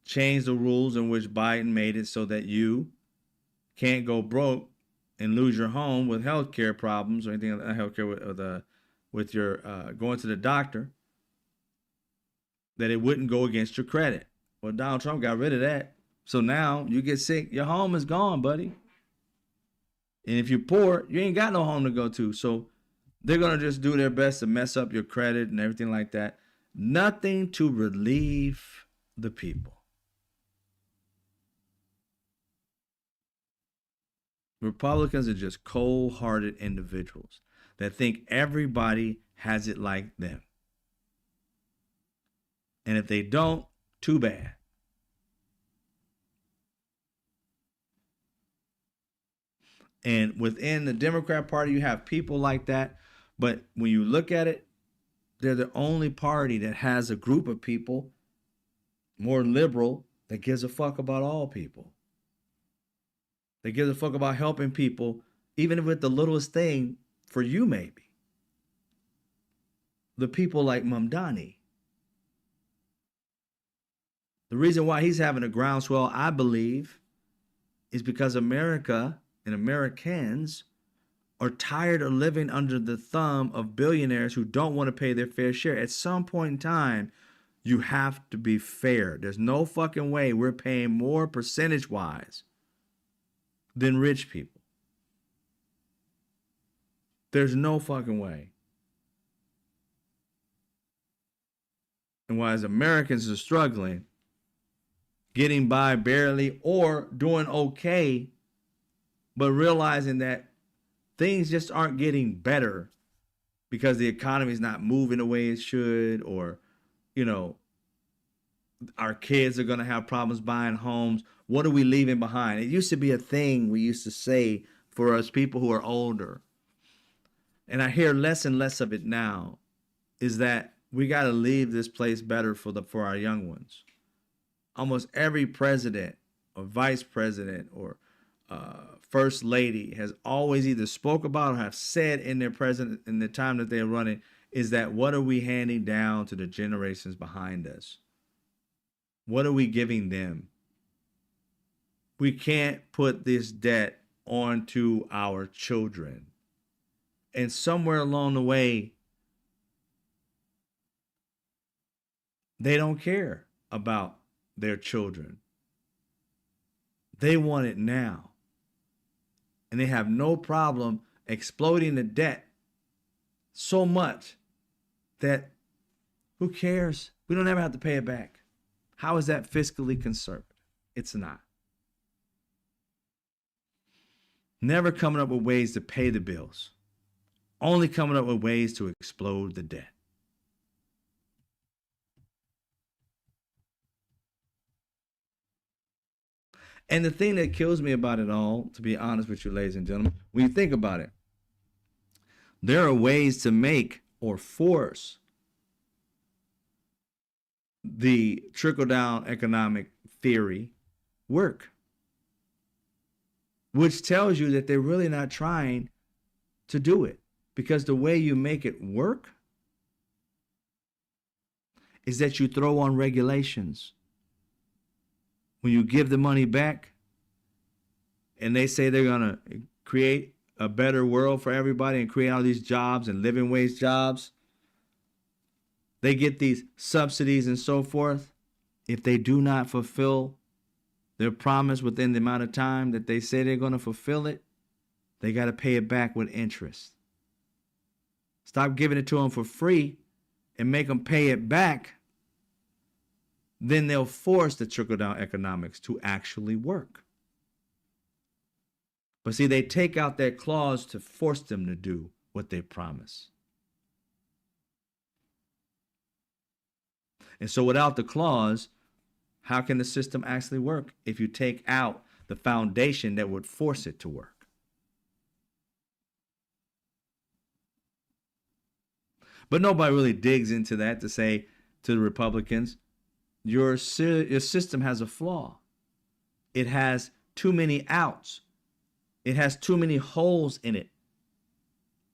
changed the rules in which Biden made it so that you can't go broke and lose your home with healthcare problems or anything like healthcare with your going to the doctor, that it wouldn't go against your credit. Well, Donald Trump got rid of that. So now you get sick, your home is gone, buddy. And if you're poor, you ain't got no home to go to. So they're going to just do their best to mess up your credit and everything like that. Nothing to relieve the people. Republicans are just cold-hearted individuals that think everybody has it like them. And if they don't, too bad. And within the Democrat Party, you have people like that. But when you look at it, they're the only party that has a group of people more liberal that gives a fuck about all people. They give a fuck about helping people, even if it's the littlest thing for you, maybe. The people like Mamdani. The reason why he's having a groundswell, I believe, is because America and Americans are tired of living under the thumb of billionaires who don't want to pay their fair share. At some point in time, you have to be fair. There's no fucking way we're paying more percentage-wise than rich people. There's no fucking way. And while as Americans are struggling, getting by barely or doing okay, but realizing that things just aren't getting better because the economy is not moving the way it should, or, you know, our kids are going to have problems buying homes. What are we leaving behind? It used to be a thing we used to say for us people who are older. And I hear less and less of it now, is that we got to leave this place better for our young ones. Almost every president or vice president or first lady has always either spoke about or have said in their president in the time that they're running is that what are we handing down to the generations behind us? What are we giving them? We can't put this debt onto our children. And somewhere along the way, they don't care about their children. They want it now. And they have no problem exploiting the debt so much that who cares? We don't ever have to pay it back. How is that fiscally conservative? It's not. Never coming up with ways to pay the bills. Only coming up with ways to explode the debt. And the thing that kills me about it all, to be honest with you, ladies and gentlemen, when you think about it, there are ways to make or force the trickle-down economic theory work, which tells you that they're really not trying to do it, because the way you make it work is that you throw on regulations. When you give the money back and they say they're going to create a better world for everybody and create all these jobs and living wage jobs, they get these subsidies and so forth. If they do not fulfill their promise within the amount of time that they say they're going to fulfill it, they got to pay it back with interest. Stop giving it to them for free and make them pay it back. Then they'll force the trickle-down economics to actually work. But see, they take out that clause to force them to do what they promise. And so without the clause, how can the system actually work if you take out the foundation that would force it to work? But nobody really digs into that to say to the Republicans, your system has a flaw. It has too many outs. It has too many holes in it.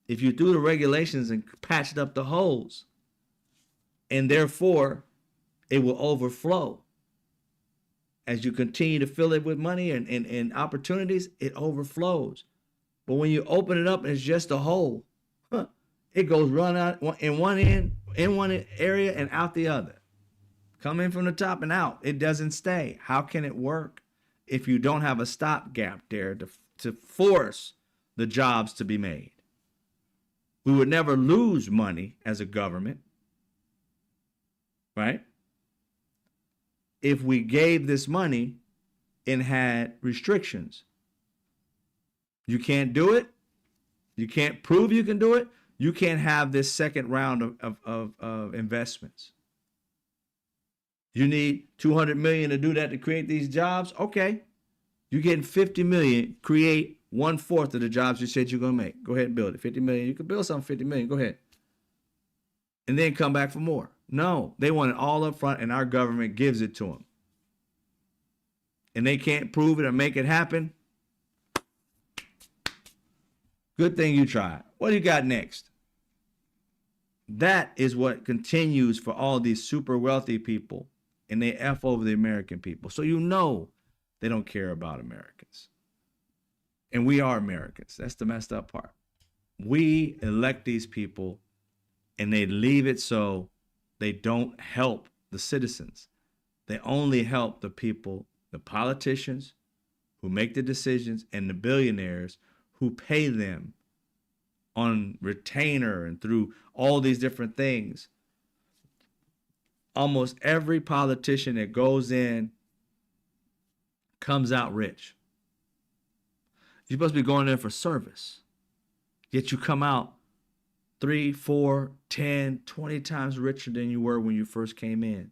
If you do the regulations and patched up the holes, and therefore it will overflow. As you continue to fill it with money and opportunities, it overflows. But when you open it up and it's just a hole, it goes run out in one end, in one area and out the other. Come in from the top and out. It doesn't stay. How can it work if you don't have a stopgap there to force the jobs to be made? We would never lose money as a government, right? If we gave this money and had restrictions. You can't do it. You can't prove you can do it. You can't have this second round of investments. You need 200 million to do that, to create these jobs. Okay. You're getting 50 million, create 1/4 of the jobs you said you're going to make. Go ahead and build it. 50 million. You can build something 50 million. Go ahead. And then come back for more. No, they want it all up front and our government gives it to them. And they can't prove it or make it happen. Good thing you tried. What do you got next? That is what continues for all these super wealthy people, and they F over the American people. So you know they don't care about Americans. And we are Americans. That's the messed up part. We elect these people and they leave it so they don't help the citizens. They only help the people, the politicians who make the decisions, and the billionaires who pay them on retainer and through all these different things. Almost every politician that goes in comes out rich. You're supposed to be going in for service, yet you come out 3, 4, 10, 20 times richer than you were when you first came in.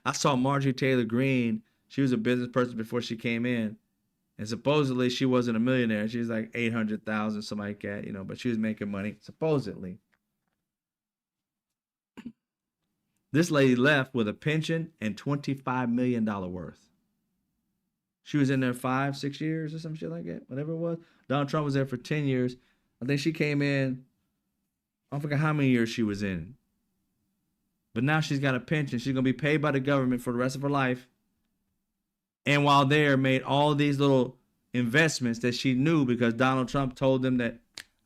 I saw Marjorie Taylor Greene. She was a business person before she came in. And supposedly she wasn't a millionaire. She was like 800,000, something like that, you know, but she was making money, supposedly. This lady left with a pension and $25 million worth. She was in there 5-6 years or some shit like that, whatever it was. Donald Trump was there for 10 years. I think she came in, I forget how many years she was in. But now she's got a pension. She's going to be paid by the government for the rest of her life. And while there, made all these little investments that she knew because Donald Trump told them that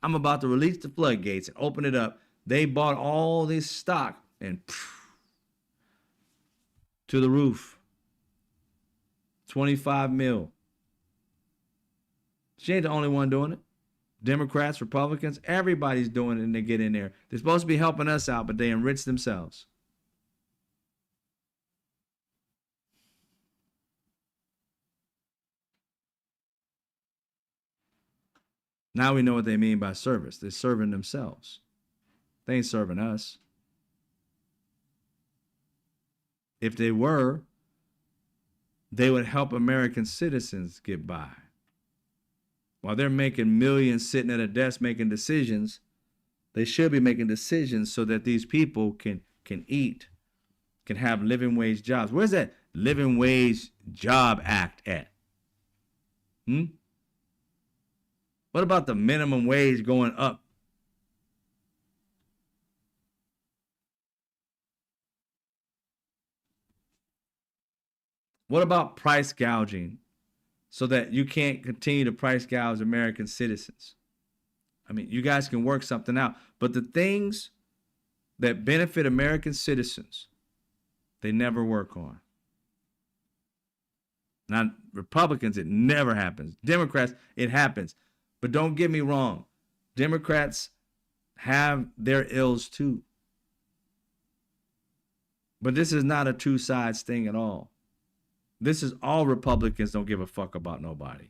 I'm about to release the floodgates and open it up. They bought all this stock and to the roof. 25 mil. She ain't the only one doing it. Democrats, Republicans, everybody's doing it and they get in there. They're supposed to be helping us out, but they enrich themselves. Now we know what they mean by service. They're serving themselves. They ain't serving us. If they were, they would help American citizens get by. While they're making millions sitting at a desk making decisions, they should be making decisions so that these people can eat, can have living wage jobs. Where's that Living Wage Job Act at? What about the minimum wage going up? What about price gouging so that you can't continue to price gouge American citizens? I mean, you guys can work something out. But the things that benefit American citizens, they never work on. Now, Republicans, it never happens. Democrats, it happens. But don't get me wrong. Democrats have their ills too. But this is not a two sides thing at all. This is all Republicans don't give a fuck about nobody.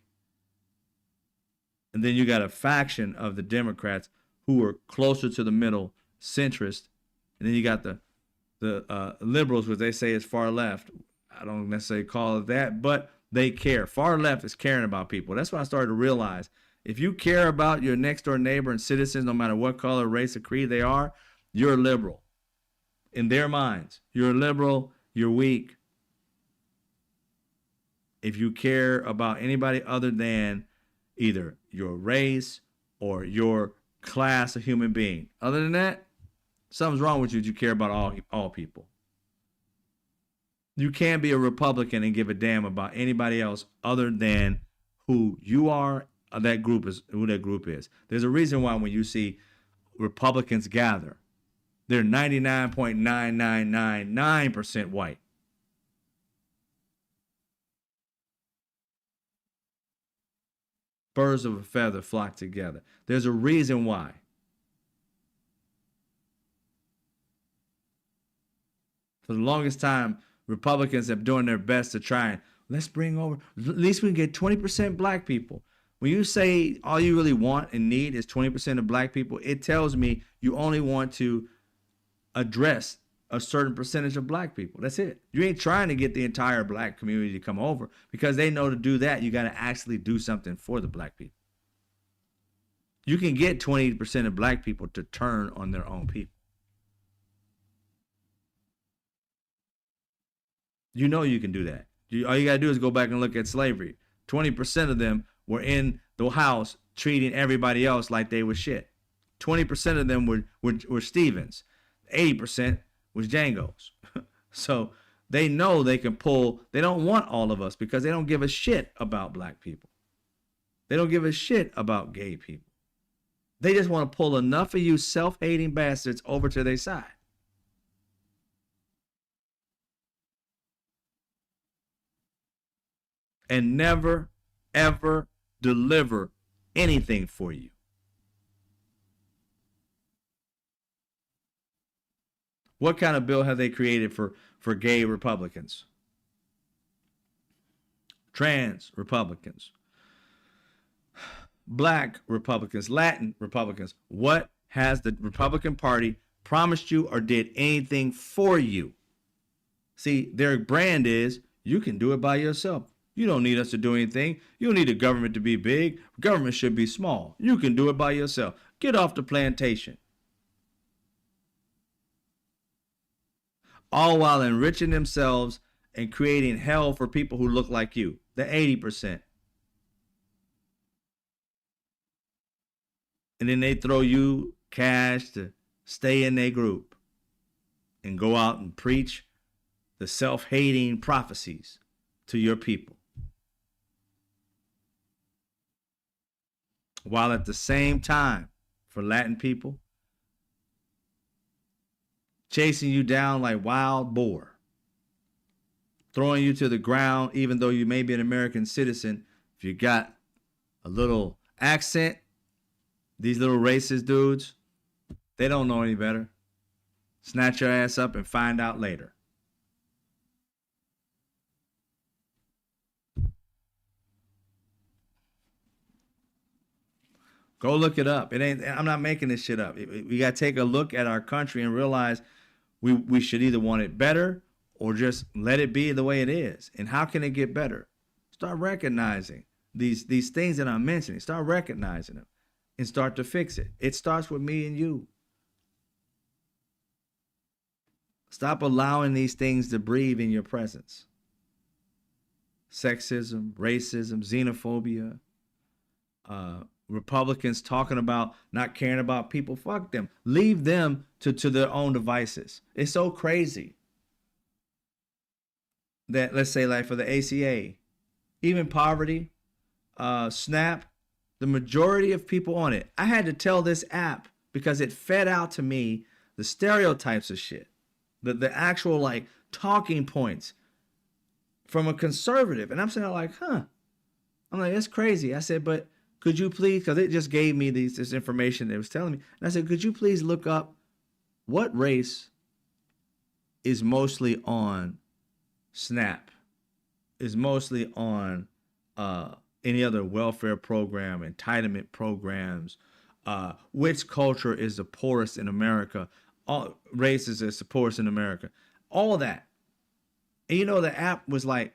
And then you got a faction of the Democrats who are closer to the middle, centrist. And then you got the liberals, which they say is far left. I don't necessarily call it that, but they care. Far left is caring about people. That's what I started to realize. If you care about your next door neighbor and citizens, no matter what color, race, or creed they are, you're a liberal. In their minds, you're a liberal, you're weak. If you care about anybody other than either your race or your class of human being, other than that, something's wrong with you. You care about all people. You can't be a Republican and give a damn about anybody else other than who you are. That group is who that group is. There's a reason why when you see Republicans gather, they're 99.9999% white. Birds of a feather flock together. There's a reason why. For the longest time, Republicans have doing their best to try and let's bring over, at least we can get 20% black people. When you say all you really want and need is 20% of black people, it tells me you only want to address a certain percentage of black people. That's it. You ain't trying to get the entire black community to come over because they know to do that, you got to actually do something for the black people. You can get 20% of black people to turn on their own people. You know you can do that. All you got to do is go back and look at slavery. 20% of them were in the house treating everybody else like they were shit. 20% of them were Stevens. 80% was Django's. So they know they can pull. They don't want all of us because they don't give a shit about black people. They don't give a shit about gay people. They just want to pull enough of you self-hating bastards over to their side. And never, ever deliver anything for you. What kind of bill have they created for gay Republicans? Trans Republicans? Black Republicans? Latin Republicans? What has the Republican Party promised you or did anything for you? See, their brand is you can do it by yourself. You don't need us to do anything. You don't need the government to be big. Government should be small. You can do it by yourself. Get off the plantation. all while enriching themselves and creating hell for people who look like you, the 80%. And then they throw you cash to stay in their group and go out and preach the self-hating prophecies to your people. While at the same time, for Latin people, chasing you down like wild boar, throwing you to the ground, even though you may be an American citizen. If you got a little accent, these little racist dudes, they don't know any better. Snatch your ass up and find out later. Go look it up. I'm not making this shit up. We got to take a look at our country and realize we should either want it better or just let it be the way it is. And how can it get better? Start recognizing these things that I'm mentioning. Start recognizing them and start to fix it. It starts with me and you. Stop allowing these things to breathe in your presence. Sexism, racism, xenophobia, Republicans talking about not caring about people. Fuck them. Leave them to their own devices. It's so crazy that, let's say, like for the ACA, even poverty, SNAP, the majority of people on it, I had to tell this app because it fed out to me the stereotypes of shit, the actual like talking points from a conservative. And I'm saying like, I'm like, that's crazy. I said, but could you please, because it just gave me this information that it was telling me. And I said, could you please look up what race is mostly on SNAP, is mostly on any other welfare program, entitlement programs, which culture is the poorest in America, all races is the poorest in America, all of that. And you know, the app was like,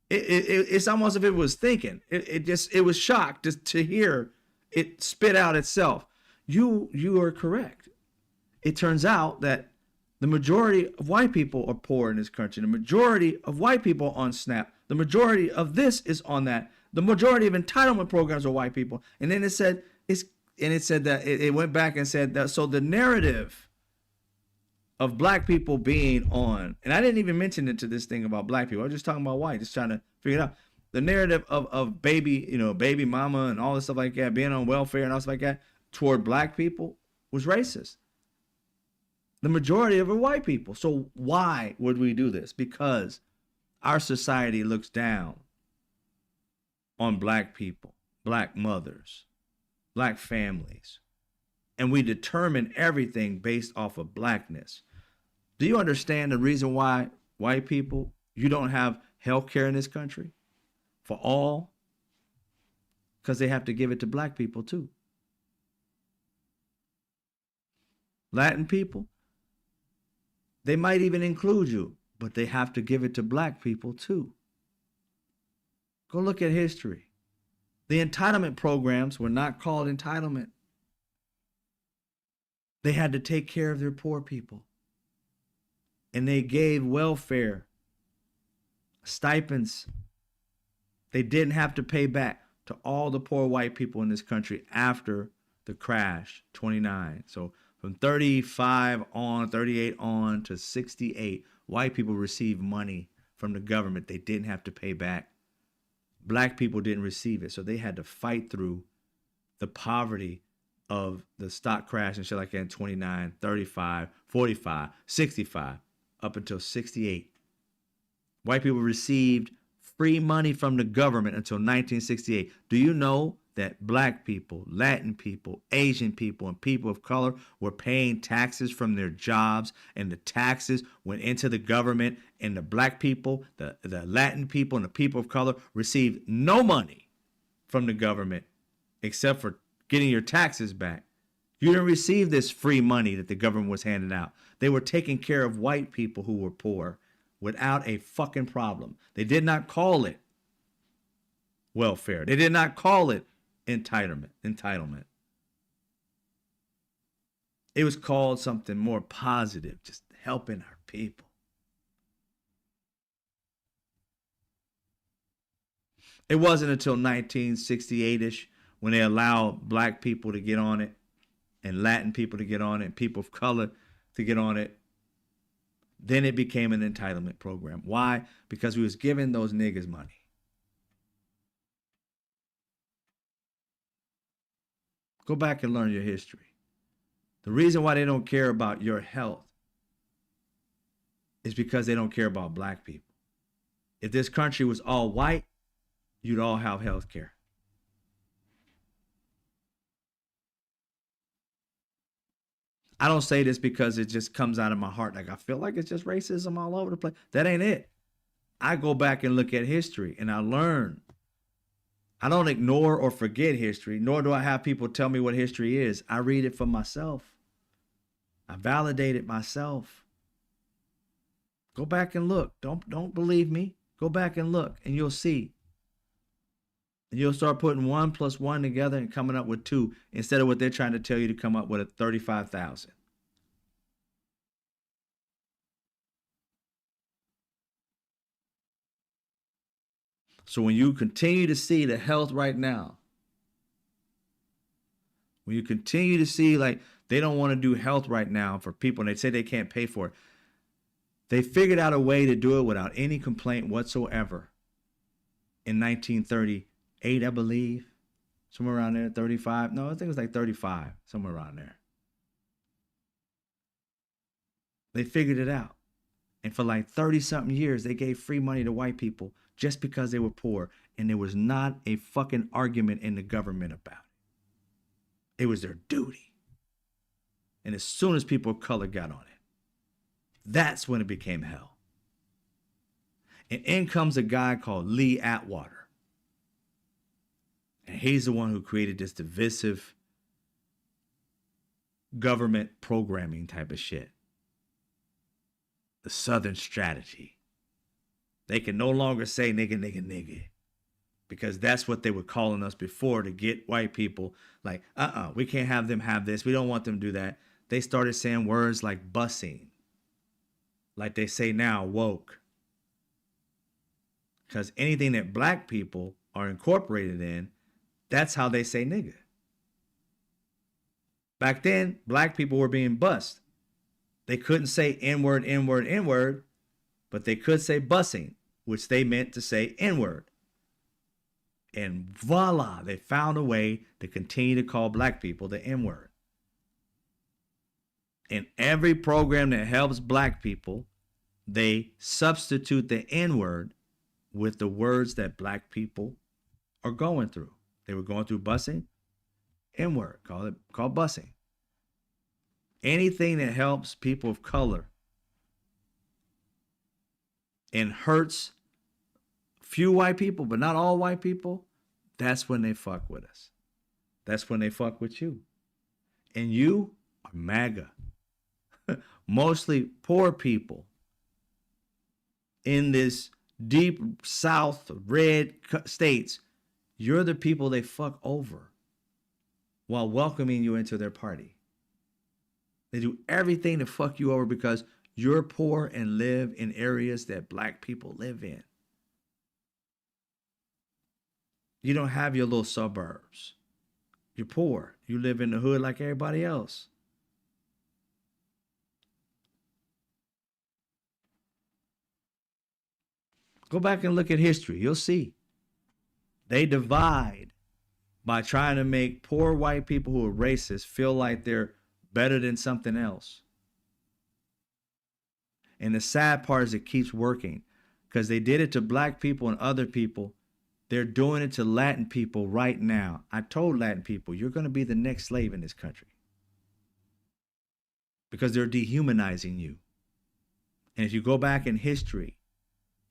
It's almost as if it was thinking. It was shocked just to hear it spit out itself. You are correct. It turns out that the majority of white people are poor in this country. The majority of white people on SNAP. The majority of this is on that. The majority of entitlement programs are white people. And then it said that it went back and said that, so the narrative of black people being on, and I didn't even mention it to this thing about black people. I was just talking about white, just trying to figure it out. The narrative of baby mama and all this stuff like that, being on welfare and all stuff like that toward black people was racist. The majority of it are white people. So why would we do this? Because our society looks down on black people, black mothers, black families, and we determine everything based off of blackness. Do you understand the reason why white people, you don't have health care in this country for all? Because they have to give it to black people too. Latin people, they might even include you, but they have to give it to black people too. Go look at history. The entitlement programs were not called entitlement. They had to take care of their poor people. And they gave welfare, stipends. They didn't have to pay back to all the poor white people in this country after the crash, 29. So from 35 on, 38 on to 68, white people received money from the government they didn't have to pay back. Black people didn't receive it, so they had to fight through the poverty of the stock crash and shit like that in 29, 35, 45, 65, up until 68. White people received free money from the government until 1968. Do you know that black people, Latin people, Asian people, and people of color were paying taxes from their jobs, and the taxes went into the government, and the black people, the Latin people, and the people of color received no money from the government except for getting your taxes back? You didn't receive this free money that the government was handing out. They were taking care of white people who were poor without a fucking problem. They did not call it welfare. They did not call it entitlement. It was called something more positive, just helping our people. It wasn't until 1968-ish when they allowed black people to get on it and Latin people to get on it and people of color to get on it. Then it became an entitlement program. Why? Because we was giving those niggas money. Go back and learn your history. The reason why they don't care about your health is because they don't care about black people. If this country was all white, you'd all have health care. I don't say this because it just comes out of my heart. Like I feel like it's just racism all over the place. That ain't it. I go back and look at history and I learn. I don't ignore or forget history, nor do I have people tell me what history is. I read it for myself. I validate it myself. Go back and look. Don't believe me. Go back and look and you'll see. And you'll start putting 1 plus 1 together and coming up with 2 instead of what they're trying to tell you to come up with a 35,000. So when you continue to see the health right now, when you continue to see like they don't want to do health right now for people and they say they can't pay for it, they figured out a way to do it without any complaint whatsoever in 1938, I believe. Somewhere around there, 35. No, I think it was like 35, somewhere around there. They figured it out. And for like 30 something years, they gave free money to white people just because they were poor. And there was not a fucking argument in the government about it. It was their duty. And as soon as people of color got on it, that's when it became hell. And in comes a guy called Lee Atwater. And he's the one who created this divisive government programming type of shit. The Southern strategy. They can no longer say nigga, nigga, nigga. Because that's what they were calling us before to get white people like, we can't have them have this. We don't want them to do that. They started saying words like busing. Like they say now, woke. Because anything that black people are incorporated in, that's how they say nigga. Back then, black people were being bussed. They couldn't say N-word, N-word, N-word, but they could say busing, which they meant to say N-word. And voila, they found a way to continue to call black people the N-word. In every program that helps black people, they substitute the N-word with the words that black people are going through. They were going through busing, N-word, called busing. Anything that helps people of color and hurts few white people, but not all white people, that's when they fuck with us. That's when they fuck with you. And you are MAGA. Mostly poor people in this deep South red states. You're the people they fuck over while welcoming you into their party. They do everything to fuck you over because you're poor and live in areas that black people live in. You don't have your little suburbs. You're poor. You live in the hood like everybody else. Go back and look at history. You'll see. They divide by trying to make poor white people who are racist feel like they're better than something else. And the sad part is it keeps working because they did it to black people and other people. They're doing it to Latin people right now. I told Latin people, you're going to be the next slave in this country because they're dehumanizing you. And if you go back in history,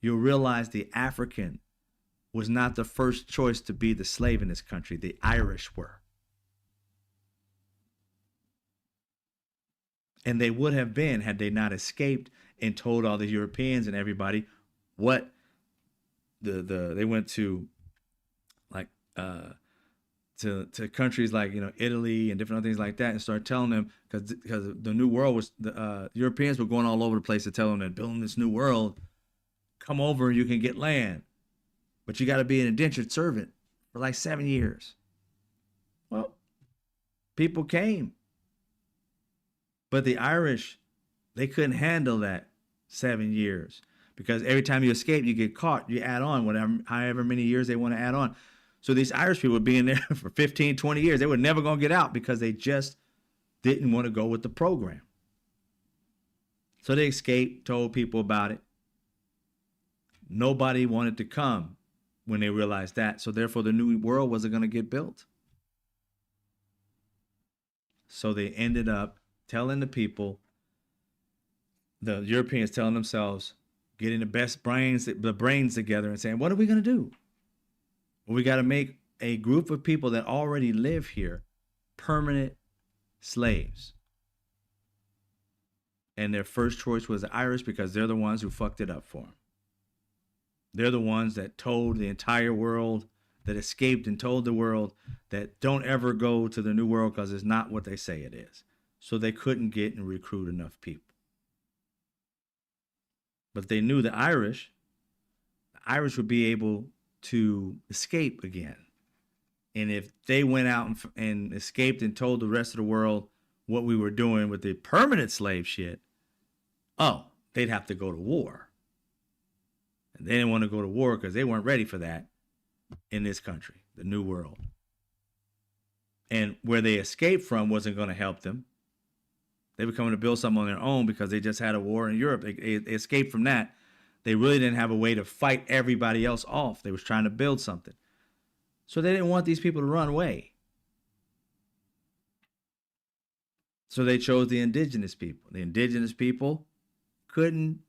you'll realize the African was not the first choice to be the slave in this country. The Irish were. And they would have been had they not escaped and told all the Europeans and everybody what they went to like to countries like, Italy and different other things like that, and start telling them, because the new world was, the Europeans were going all over the place to tell them that building this new world, come over and you can get land, but you got to be an indentured servant for like 7 years. Well, people came, but the Irish, they couldn't handle that 7 years, because every time you escape, you get caught, you add on whatever, however many years they want to add on. So these Irish people would be in there for 15, 20 years. They were never going to get out because they just didn't want to go with the program. So they escaped, told people about it. Nobody wanted to come when they realized that. So therefore, the new world wasn't going to get built. So they ended up telling the people, the Europeans telling themselves, getting the brains together and saying, what are we going to do? Well, we got to make a group of people that already live here permanent slaves. And their first choice was the Irish, because they're the ones who fucked it up for them. They're the ones that told the entire world, that escaped and told the world that don't ever go to the new world because it's not what they say it is. So they couldn't get and recruit enough people. But they knew the Irish would be able to escape again. And if they went out and escaped and told the rest of the world what we were doing with the permanent slave shit, they'd have to go to war. And they didn't want to go to war because they weren't ready for that in this country, the new world. And where they escaped from wasn't going to help them. They were coming to build something on their own because they just had a war in Europe. They escaped from that. They really didn't have a way to fight everybody else off. They was trying to build something. So they didn't want these people to run away. So they chose the indigenous people. The indigenous people couldn't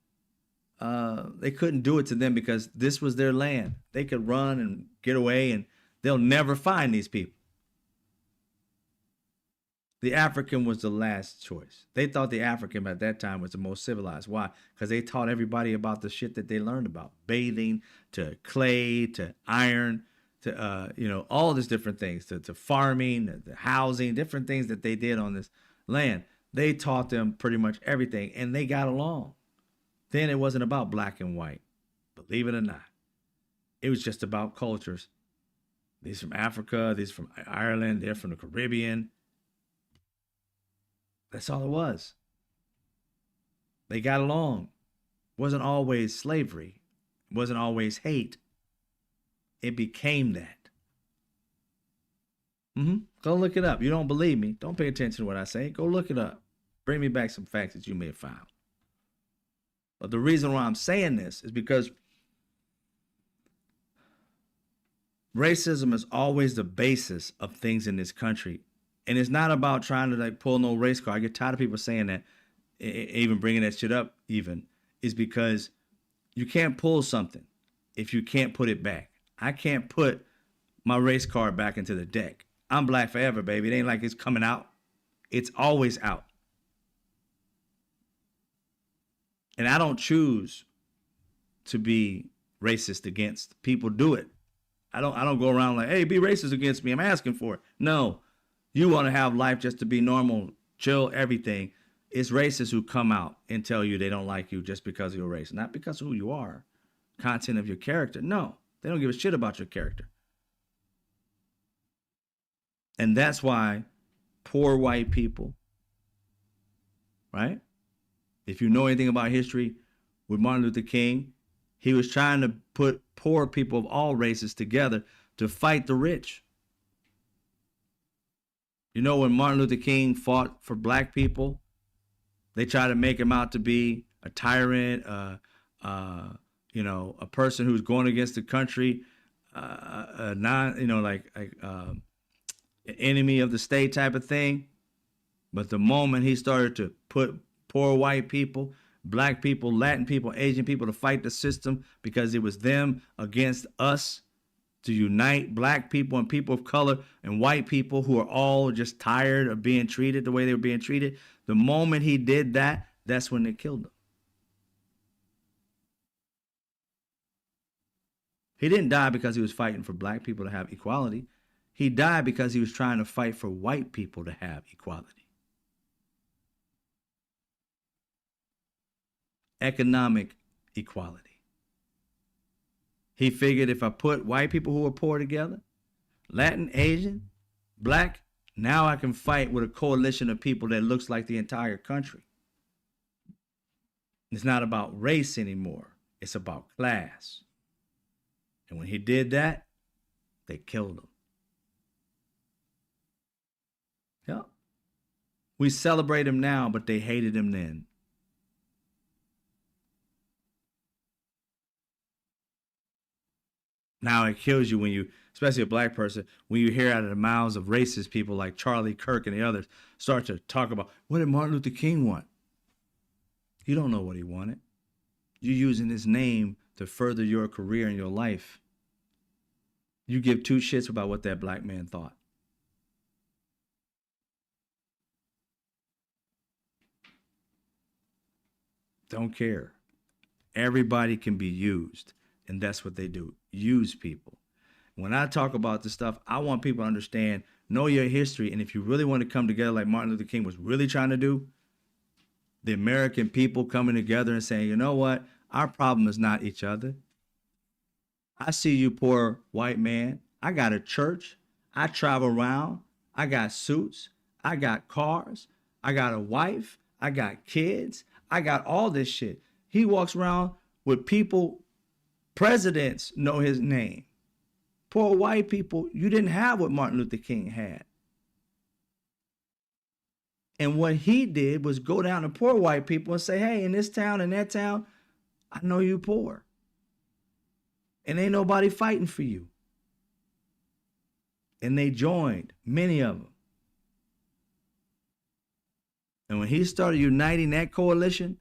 do it to them because this was their land. They could run and get away, and they'll never find these people. The African was the last choice. They thought the African at that time was the most civilized. Why? Because they taught everybody about the shit that they learned about. Bathing, to clay, to iron, to, all these different things, to farming, to housing, different things that they did on this land. They taught them pretty much everything, and they got along. Then it wasn't about black and white, believe it or not. It was just about cultures. These from Africa, these from Ireland, they're from the Caribbean. That's all it was. They got along. It wasn't always slavery. It wasn't always hate. It became that. Go look it up. You don't believe me? Don't pay attention to what I say. Go look it up. Bring me back some facts that you may have found. But the reason why I'm saying this is because racism is always the basis of things in this country. And it's not about trying to pull no race card. I get tired of people saying that, even bringing that shit up is because you can't pull something if you can't put it back. I can't put my race card back into the deck. I'm black forever, baby. It ain't like it's coming out. It's always out. And I don't choose to be racist against. People do it. I don't go around like, hey, be racist against me. I'm asking for it. No. You want to have life just to be normal, chill, everything. It's racists who come out and tell you they don't like you just because of your race, not because of who you are, content of your character. No, they don't give a shit about your character. And that's why poor white people, right? If you know anything about history with Martin Luther King, he was trying to put poor people of all races together to fight the rich. You know, when Martin Luther King fought for black people, they tried to make him out to be a tyrant, a person who's going against the country, an enemy of the state type of thing. But the moment he started to put poor white people, black people, Latin people, Asian people to fight the system because it was them against us, to unite black people and people of color and white people who are all just tired of being treated the way they were being treated. The moment he did that, that's when they killed him. He didn't die because he was fighting for black people to have equality. He died because he was trying to fight for white people to have equality. Economic equality. He figured if I put white people who are poor together, Latin, Asian, black, now I can fight with a coalition of people that looks like the entire country. It's not about race anymore. It's about class. And when he did that, they killed him. Yeah. We celebrate him now, but they hated him then. Now it kills you when you, especially a black person, when you hear out of the mouths of racist people like Charlie Kirk and the others start to talk about, what did Martin Luther King want? You don't know what he wanted. You're using his name to further your career and your life. You give two shits about what that black man thought. Don't care. Everybody can be used, and that's what they do. Use people. When I talk about this stuff, I want people to understand, know your history, and if you really want to come together like Martin Luther King was really trying to do, the American people coming together and saying, you know what? Our problem is not each other. I see you, poor white man. I got a church. I travel around. I got suits. I got cars. I got a wife. I got kids. I got all this shit. He walks around with people, presidents know his name. Poor white people, you didn't have what Martin Luther King had. And what he did was go down to poor white people and say, hey, in this town and that town, I know you poor. And ain't nobody fighting for you. And they joined, many of them. And when he started uniting that coalition,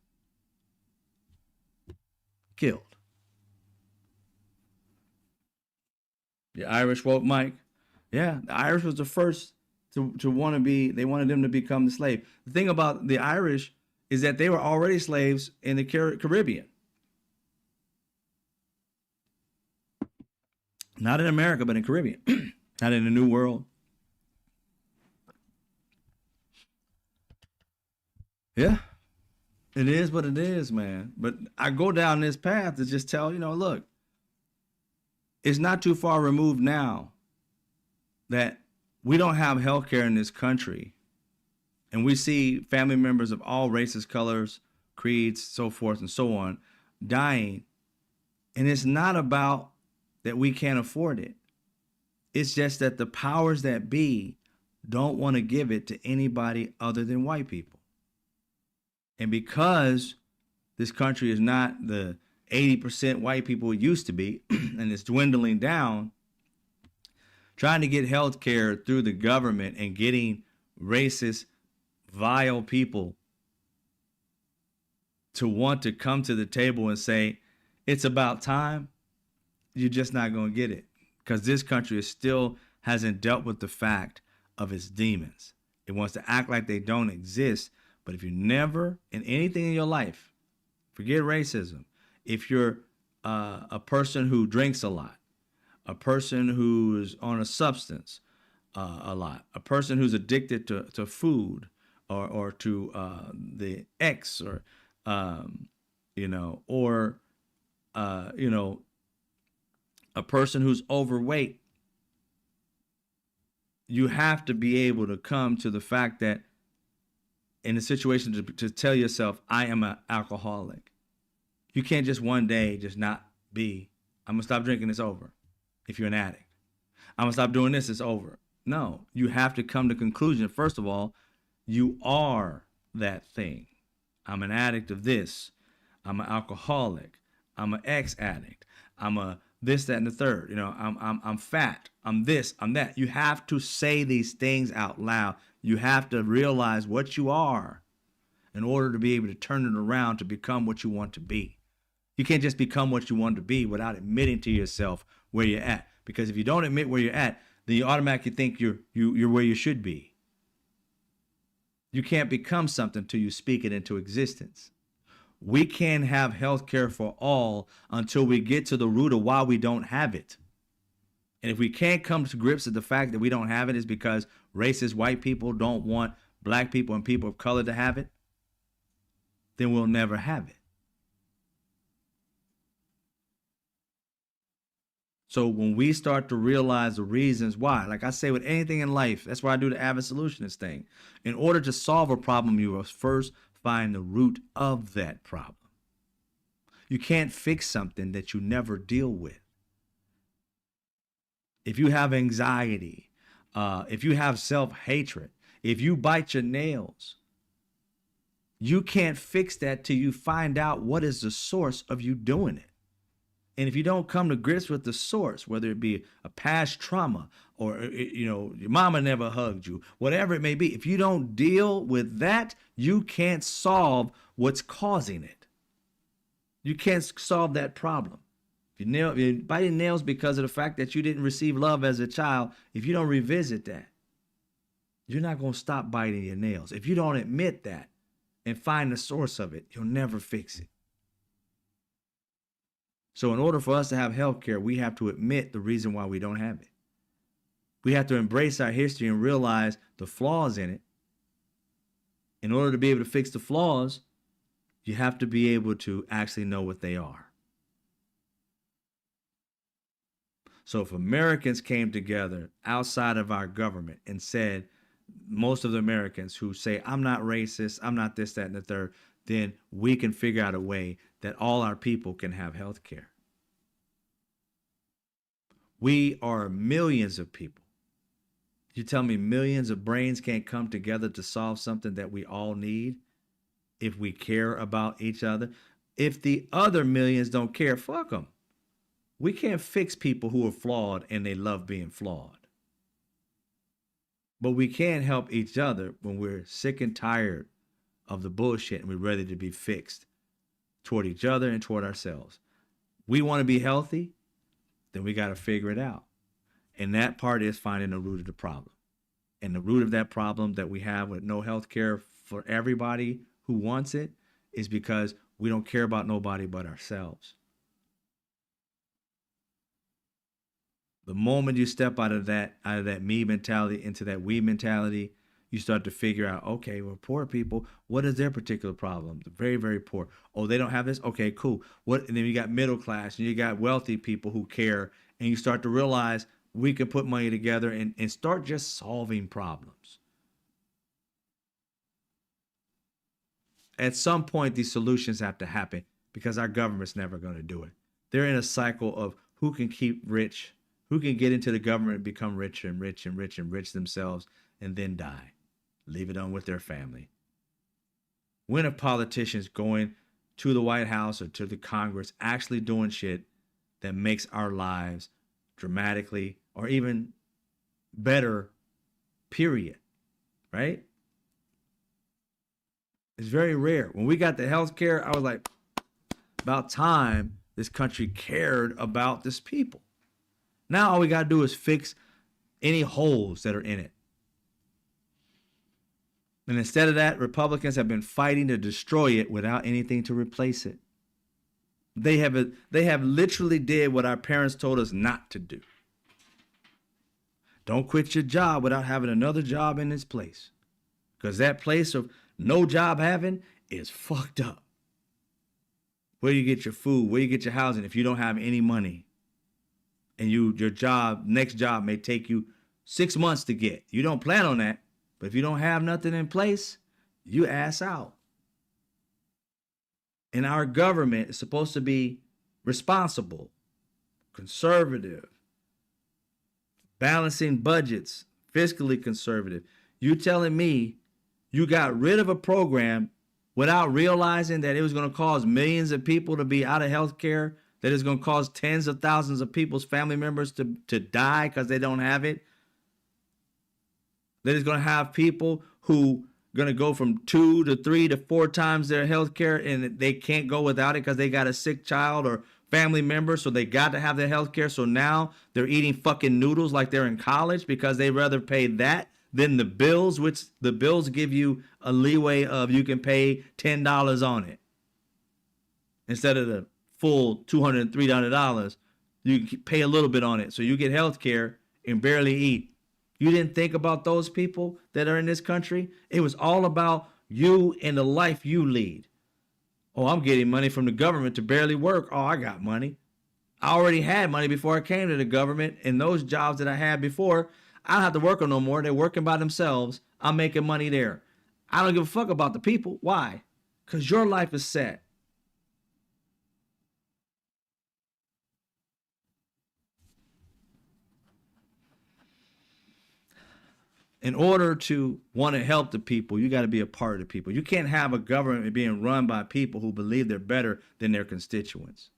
killed. The Irish woke Mike. Yeah, the Irish was the first to want to be, they wanted them to become the slave. The thing about the Irish is that they were already slaves in the Caribbean. Not in America, but in Caribbean. Not in the New World. Yeah, it is what it is, man. But I go down this path to just tell, look, it's not too far removed now that we don't have health care in this country. And we see family members of all races, colors, creeds, so forth and so on, dying. And it's not about that we can't afford it. It's just that the powers that be don't want to give it to anybody other than white people. And because this country is not the 80% white people it used to be, and it's dwindling down, trying to get health care through the government and getting racist, vile people to want to come to the table and say, it's about time, you're just not going to get it. Because this country still hasn't dealt with the fact of its demons. It wants to act like they don't exist. But if you never, in anything in your life, forget racism, if you're a person who drinks a lot, a person who's on a substance a lot, a person who's addicted to food or to the X or, a person who's overweight, you have to be able to come to the fact that in a situation to tell yourself, I am an alcoholic. You can't just one day just not be, I'm going to stop drinking, it's over. If you're an addict, I'm going to stop doing this, it's over. No, you have to come to conclusion. First of all, you are that thing. I'm an addict of this. I'm an alcoholic. I'm an ex-addict. I'm a this, that, and the third. I'm fat. I'm this, I'm that. You have to say these things out loud. You have to realize what you are in order to be able to turn it around to become what you want to be. You can't just become what you want to be without admitting to yourself where you're at. Because if you don't admit where you're at, then you automatically think you're where you should be. You can't become something till you speak it into existence. We can't have health care for all until we get to the root of why we don't have it. And if we can't come to grips with the fact that we don't have it is because racist white people don't want black people and people of color to have it, then we'll never have it. So when we start to realize the reasons why, like I say with anything in life, that's why I do the avid solutionist thing. In order to solve a problem, you must first find the root of that problem. You can't fix something that you never deal with. If you have anxiety, if you have self-hatred, if you bite your nails, you can't fix that till you find out what is the source of you doing it. And if you don't come to grips with the source, whether it be a past trauma or, your mama never hugged you, whatever it may be, if you don't deal with that, you can't solve what's causing it. You can't solve that problem. If you bite your nails because of the fact that you didn't receive love as a child, if you don't revisit that, you're not going to stop biting your nails. If you don't admit that and find the source of it, you'll never fix it. So in order for us to have health care, we have to admit the reason why we don't have it. We have to embrace our history and realize the flaws in it. In order to be able to fix the flaws, you have to be able to actually know what they are. So if Americans came together outside of our government and said, most of the Americans who say, I'm not racist, I'm not this, that, and the third, then we can figure out a way that all our people can have health care. We are millions of people. You tell me millions of brains can't come together to solve something that we all need if we care about each other? If the other millions don't care, fuck them. We can't fix people who are flawed and they love being flawed. But we can help each other when we're sick and tired of the bullshit and we're ready to be fixed toward each other and toward ourselves. We want to be healthy, then we got to figure it out. And that part is finding the root of the problem. And the root of that problem that we have with no health care for everybody who wants it is because we don't care about nobody but ourselves. The moment you step out of that me mentality into that we mentality, you start to figure out, okay, well, poor people, what is their particular problem? They're very, very poor. Oh, they don't have this? Okay, cool. And then you got middle class and you got wealthy people who care, and you start to realize we can put money together and start just solving problems. At some point, these solutions have to happen because our government's never going to do it. They're in a cycle of who can keep rich, who can get into the government and become richer and rich and rich and rich themselves and then die. Leave it on with their family. When are politicians going to the White House or to the Congress actually doing shit that makes our lives dramatically or even better, period, right? It's very rare. When we got the health care, I was like, about time this country cared about this people. Now all we got to do is fix any holes that are in it. And instead of that, Republicans have been fighting to destroy it without anything to replace it. They have literally did what our parents told us not to do. Don't quit your job without having another job in its place. Because that place of no job having is fucked up. Where do you get your food? Where do you get your housing if you don't have any money? And your next job may take you 6 months to get. You don't plan on that. But if you don't have nothing in place, you ass out. And our government is supposed to be responsible, conservative, balancing budgets, fiscally conservative. You telling me you got rid of a program without realizing that it was going to cause millions of people to be out of health care, that it's going to cause tens of thousands of people's family members to die because they don't have it, that it's going to have people who going to go from 2 to 3 to 4 times their health care and they can't go without it because they got a sick child or family member, so they got to have their health care. So now they're eating fucking noodles like they're in college because they rather pay that than the bills, which the bills give you a leeway of you can pay $10 on it instead of the full $200, $300. You pay a little bit on it. So you get health care and barely eat. You didn't think about those people that are in this country. It was all about you and the life you lead. Oh, I'm getting money from the government to barely work. Oh, I got money. I already had money before I came to the government, and those jobs that I had before, I don't have to work on no more. They're working by themselves. I'm making money there. I don't give a fuck about the people. Why? Because your life is set. In order to want to help the people, you got to be a part of the people. You can't have a government being run by people who believe they're better than their constituents.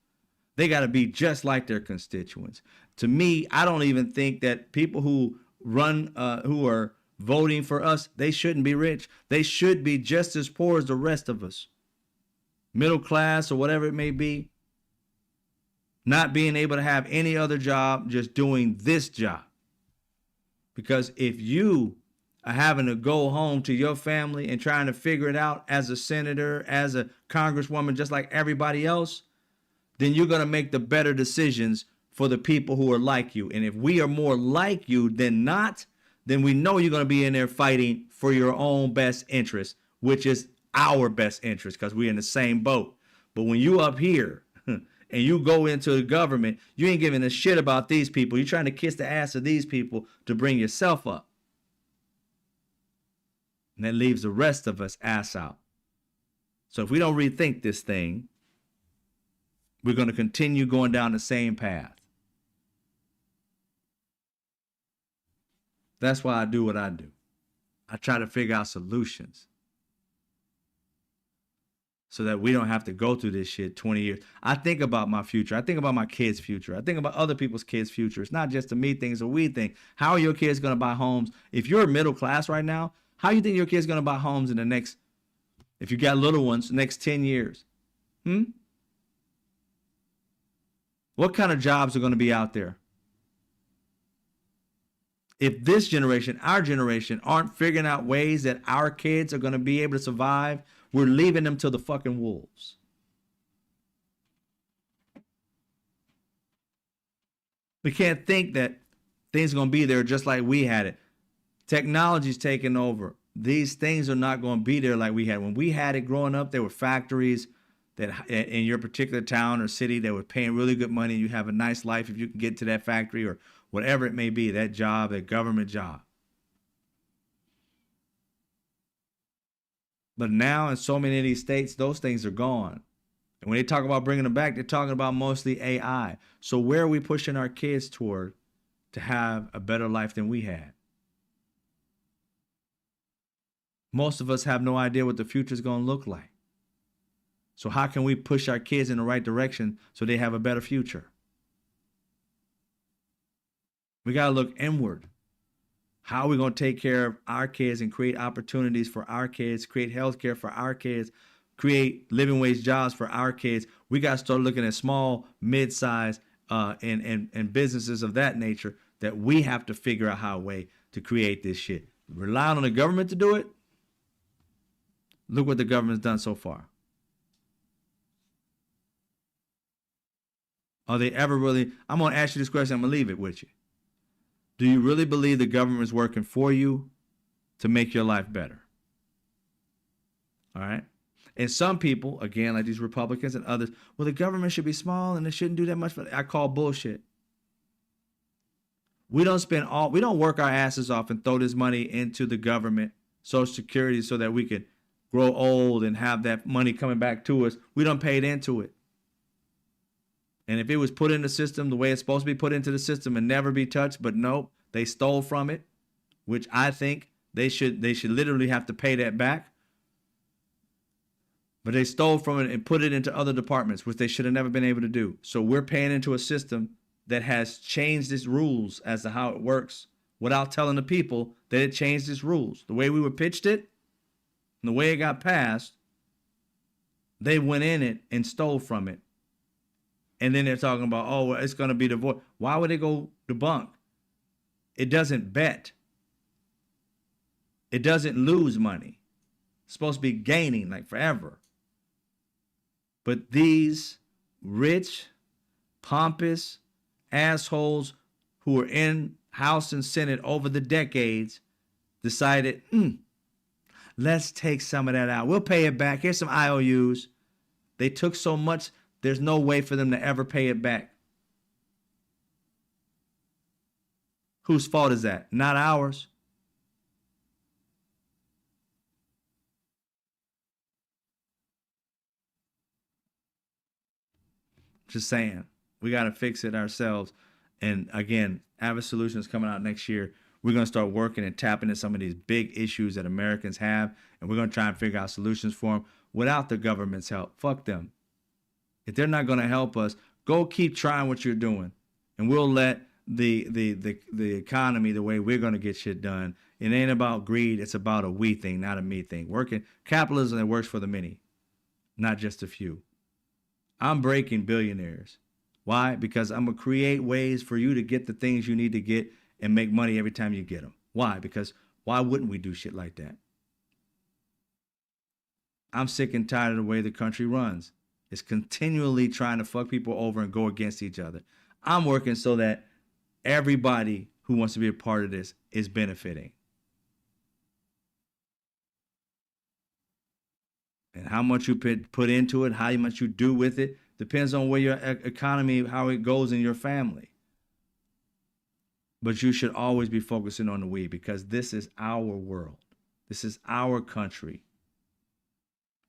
They got to be just like their constituents. To me, I don't even think that people who who are voting for us, they shouldn't be rich. They should be just as poor as the rest of us. Middle class or whatever it may be. Not being able to have any other job, just doing this job. Because if you are having to go home to your family and trying to figure it out as a senator, as a congresswoman, just like everybody else, then you're going to make the better decisions for the people who are like you. And if we are more like you than not, then we know you're going to be in there fighting for your own best interest, which is our best interest because we're in the same boat. But when you up here and you go into the government, you ain't giving a shit about these people. You're trying to kiss the ass of these people to bring yourself up. And that leaves the rest of us ass out. So if we don't rethink this thing, we're going to continue going down the same path. That's why I do what I do. I try to figure out solutions so that we don't have to go through this shit 20 years. I think about my future. I think about my kids' future. I think about other people's kids' future. It's not just a me thing, it's a we thing. How are your kids going to buy homes? If you're middle class right now, how do you think your kids going to buy homes in the next, if you got little ones, next 10 years? What kind of jobs are going to be out there? If this generation, our generation, aren't figuring out ways that our kids are going to be able to survive, we're leaving them to the fucking wolves. We can't think that things are going to be there just like we had it. Technology's taking over. These things are not going to be there like we had. When we had it growing up, there were factories that in your particular town or city that were paying really good money. You have a nice life if you can get to that factory or whatever it may be, that job, that government job. But now in so many of these states, those things are gone. And when they talk about bringing them back, they're talking about mostly AI. So where are we pushing our kids toward to have a better life than we had? Most of us have no idea what the future is going to look like. So how can we push our kids in the right direction so they have a better future? We got to look inward. How are we going to take care of our kids and create opportunities for our kids, create health care for our kids, create living wage jobs for our kids? We got to start looking at small, mid-sized, and businesses of that nature that we have to figure out how a way to create this shit. Relying on the government to do it? Look what the government's done so far. Are they ever really? I'm going to ask you this question. I'm going to leave it with you. Do you really believe the government is working for you to make your life better? All right. And some people, again, like these Republicans and others, well, the government should be small and it shouldn't do that much. I call bullshit. We don't work our asses off and throw this money into the government, Social Security, so that we could grow old and have that money coming back to us. We don't pay it into it. And if it was put in the system the way it's supposed to be put into the system and never be touched, but nope, they stole from it, which I think they should literally have to pay that back. But they stole from it and put it into other departments, which they should have never been able to do. So we're paying into a system that has changed its rules as to how it works without telling the people that it changed its rules. The way we were pitched it and the way it got passed, they went in it and stole from it. And then they're talking about, oh, well, it's going to be divorced. Why would they go debunk? It doesn't bet. It doesn't lose money. It's supposed to be gaining like forever. But these rich, pompous, assholes who were in House and Senate over the decades decided, let's take some of that out. We'll pay it back. Here's some IOUs. They took so much, there's no way for them to ever pay it back. Whose fault is that? Not ours. Just saying, we got to fix it ourselves. And again, Avid Solutions coming out next year. We're going to start working and tapping into some of these big issues that Americans have. And we're going to try and figure out solutions for them without the government's help. Fuck them. If they're not going to help us, go keep trying what you're doing. And we'll let the economy the way we're going to get shit done. It ain't about greed. It's about a we thing, not a me thing. Working capitalism that works for the many, not just a few. I'm breaking billionaires. Why? Because I'm going to create ways for you to get the things you need to get and make money every time you get them. Why? Because why wouldn't we do shit like that? I'm sick and tired of the way the country runs. It's continually trying to fuck people over and go against each other. I'm working so that everybody who wants to be a part of this is benefiting. And how much you put into it, how much you do with it, depends on where your economy, how it goes in your family. But you should always be focusing on the we, because this is our world. This is our country.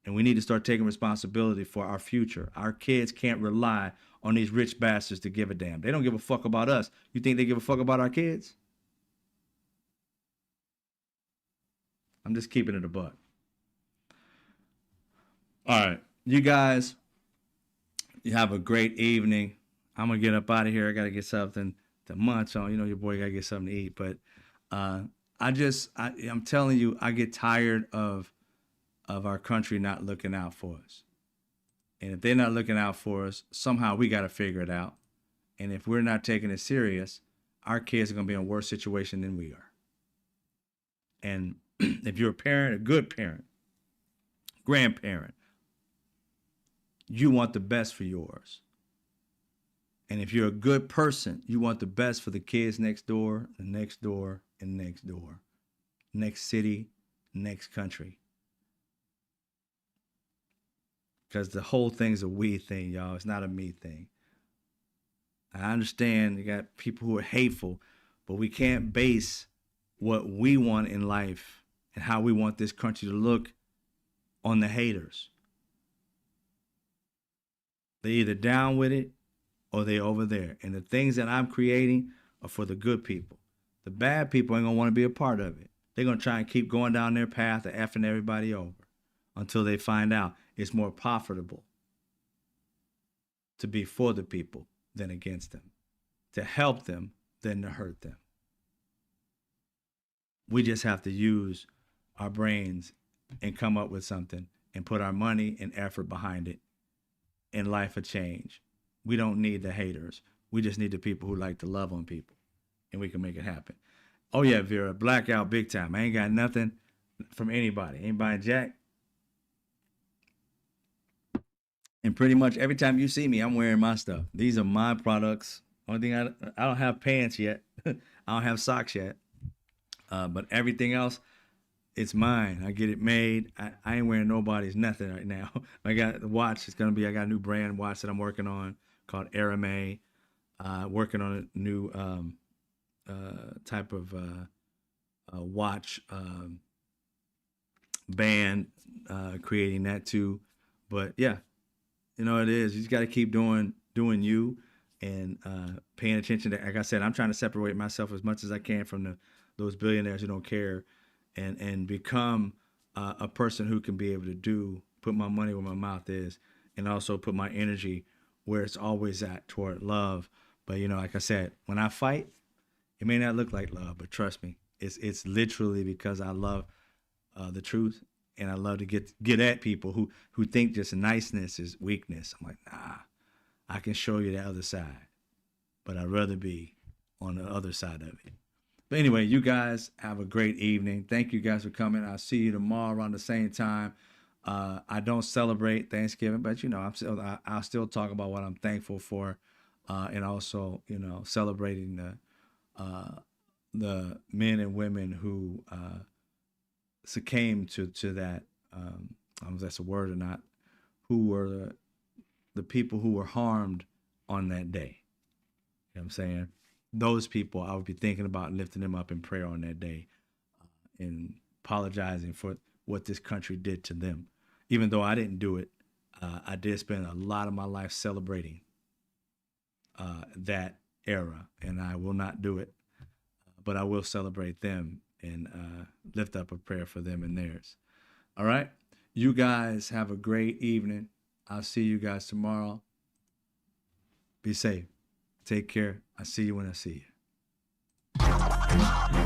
And we need to start taking responsibility for our future. Our kids can't rely on these rich bastards to give a damn. They don't give a fuck about us. You think they give a fuck about our kids? I'm just keeping it a buck. All right, you guys, you have a great evening. I'm going to get up out of here. I got to get something to munch on. You know, your boy got to get something to eat. But I'm telling you, I get tired of our country not looking out for us. And if they're not looking out for us, somehow we got to figure it out. And if we're not taking it serious, our kids are going to be in a worse situation than we are. And if you're a parent, a good parent, grandparent, you want the best for yours. And if you're a good person, you want the best for the kids next door, and next door, and next door, next city, next country. Because the whole thing's a we thing, y'all. It's not a me thing. I understand you got people who are hateful, but we can't base what we want in life and how we want this country to look on the haters. They're either down with it or they're over there. And the things that I'm creating are for the good people. The bad people ain't going to want to be a part of it. They're going to try and keep going down their path of effing everybody over until they find out it's more profitable to be for the people than against them, to help them than to hurt them. We just have to use our brains and come up with something and put our money and effort behind it, and life will change. We don't need the haters. We just need the people who like to love on people, and we can make it happen. Oh yeah, Vera, blackout big time. I ain't got nothing from anybody. Ain't buying jack. And pretty much every time you see me, I'm wearing my stuff. These are my products. Only thing I don't have pants yet. I don't have socks yet. But everything else, it's mine. I get it made. I ain't wearing nobody's nothing right now. I got the watch. I got a new brand watch that I'm working on called Arame. Working on a new type of watch band, creating that too. But yeah, you know it is. You just got to keep doing you and paying attention to. Like I said, I'm trying to separate myself as much as I can from those billionaires who don't care, and become a person who can be able to put my money where my mouth is, and also put my energy where it's always at, toward love. But you know, like I said, when I fight, it may not look like love, but trust me, it's literally because I love the truth, and I love to get at people who think just niceness is weakness. I'm like, nah, I can show you the other side, but I'd rather be on the other side of it. But anyway, you guys have a great evening. Thank you guys for coming. I'll see you tomorrow around the same time. I don't celebrate Thanksgiving, but you know, I'll still talk about what I'm thankful for and also, celebrating the men and women who succumbed to that. I don't know if that's a word or not. Who were the people who were harmed on that day? You know what I'm saying? Those people, I would be thinking about lifting them up in prayer on that day, and apologizing for what this country did to them. Even though I didn't do it, I did spend a lot of my life celebrating that era, and I will not do it, but I will celebrate them and lift up a prayer for them and theirs. All right? You guys have a great evening. I'll see you guys tomorrow. Be safe. Take care. I'll see you when I see you.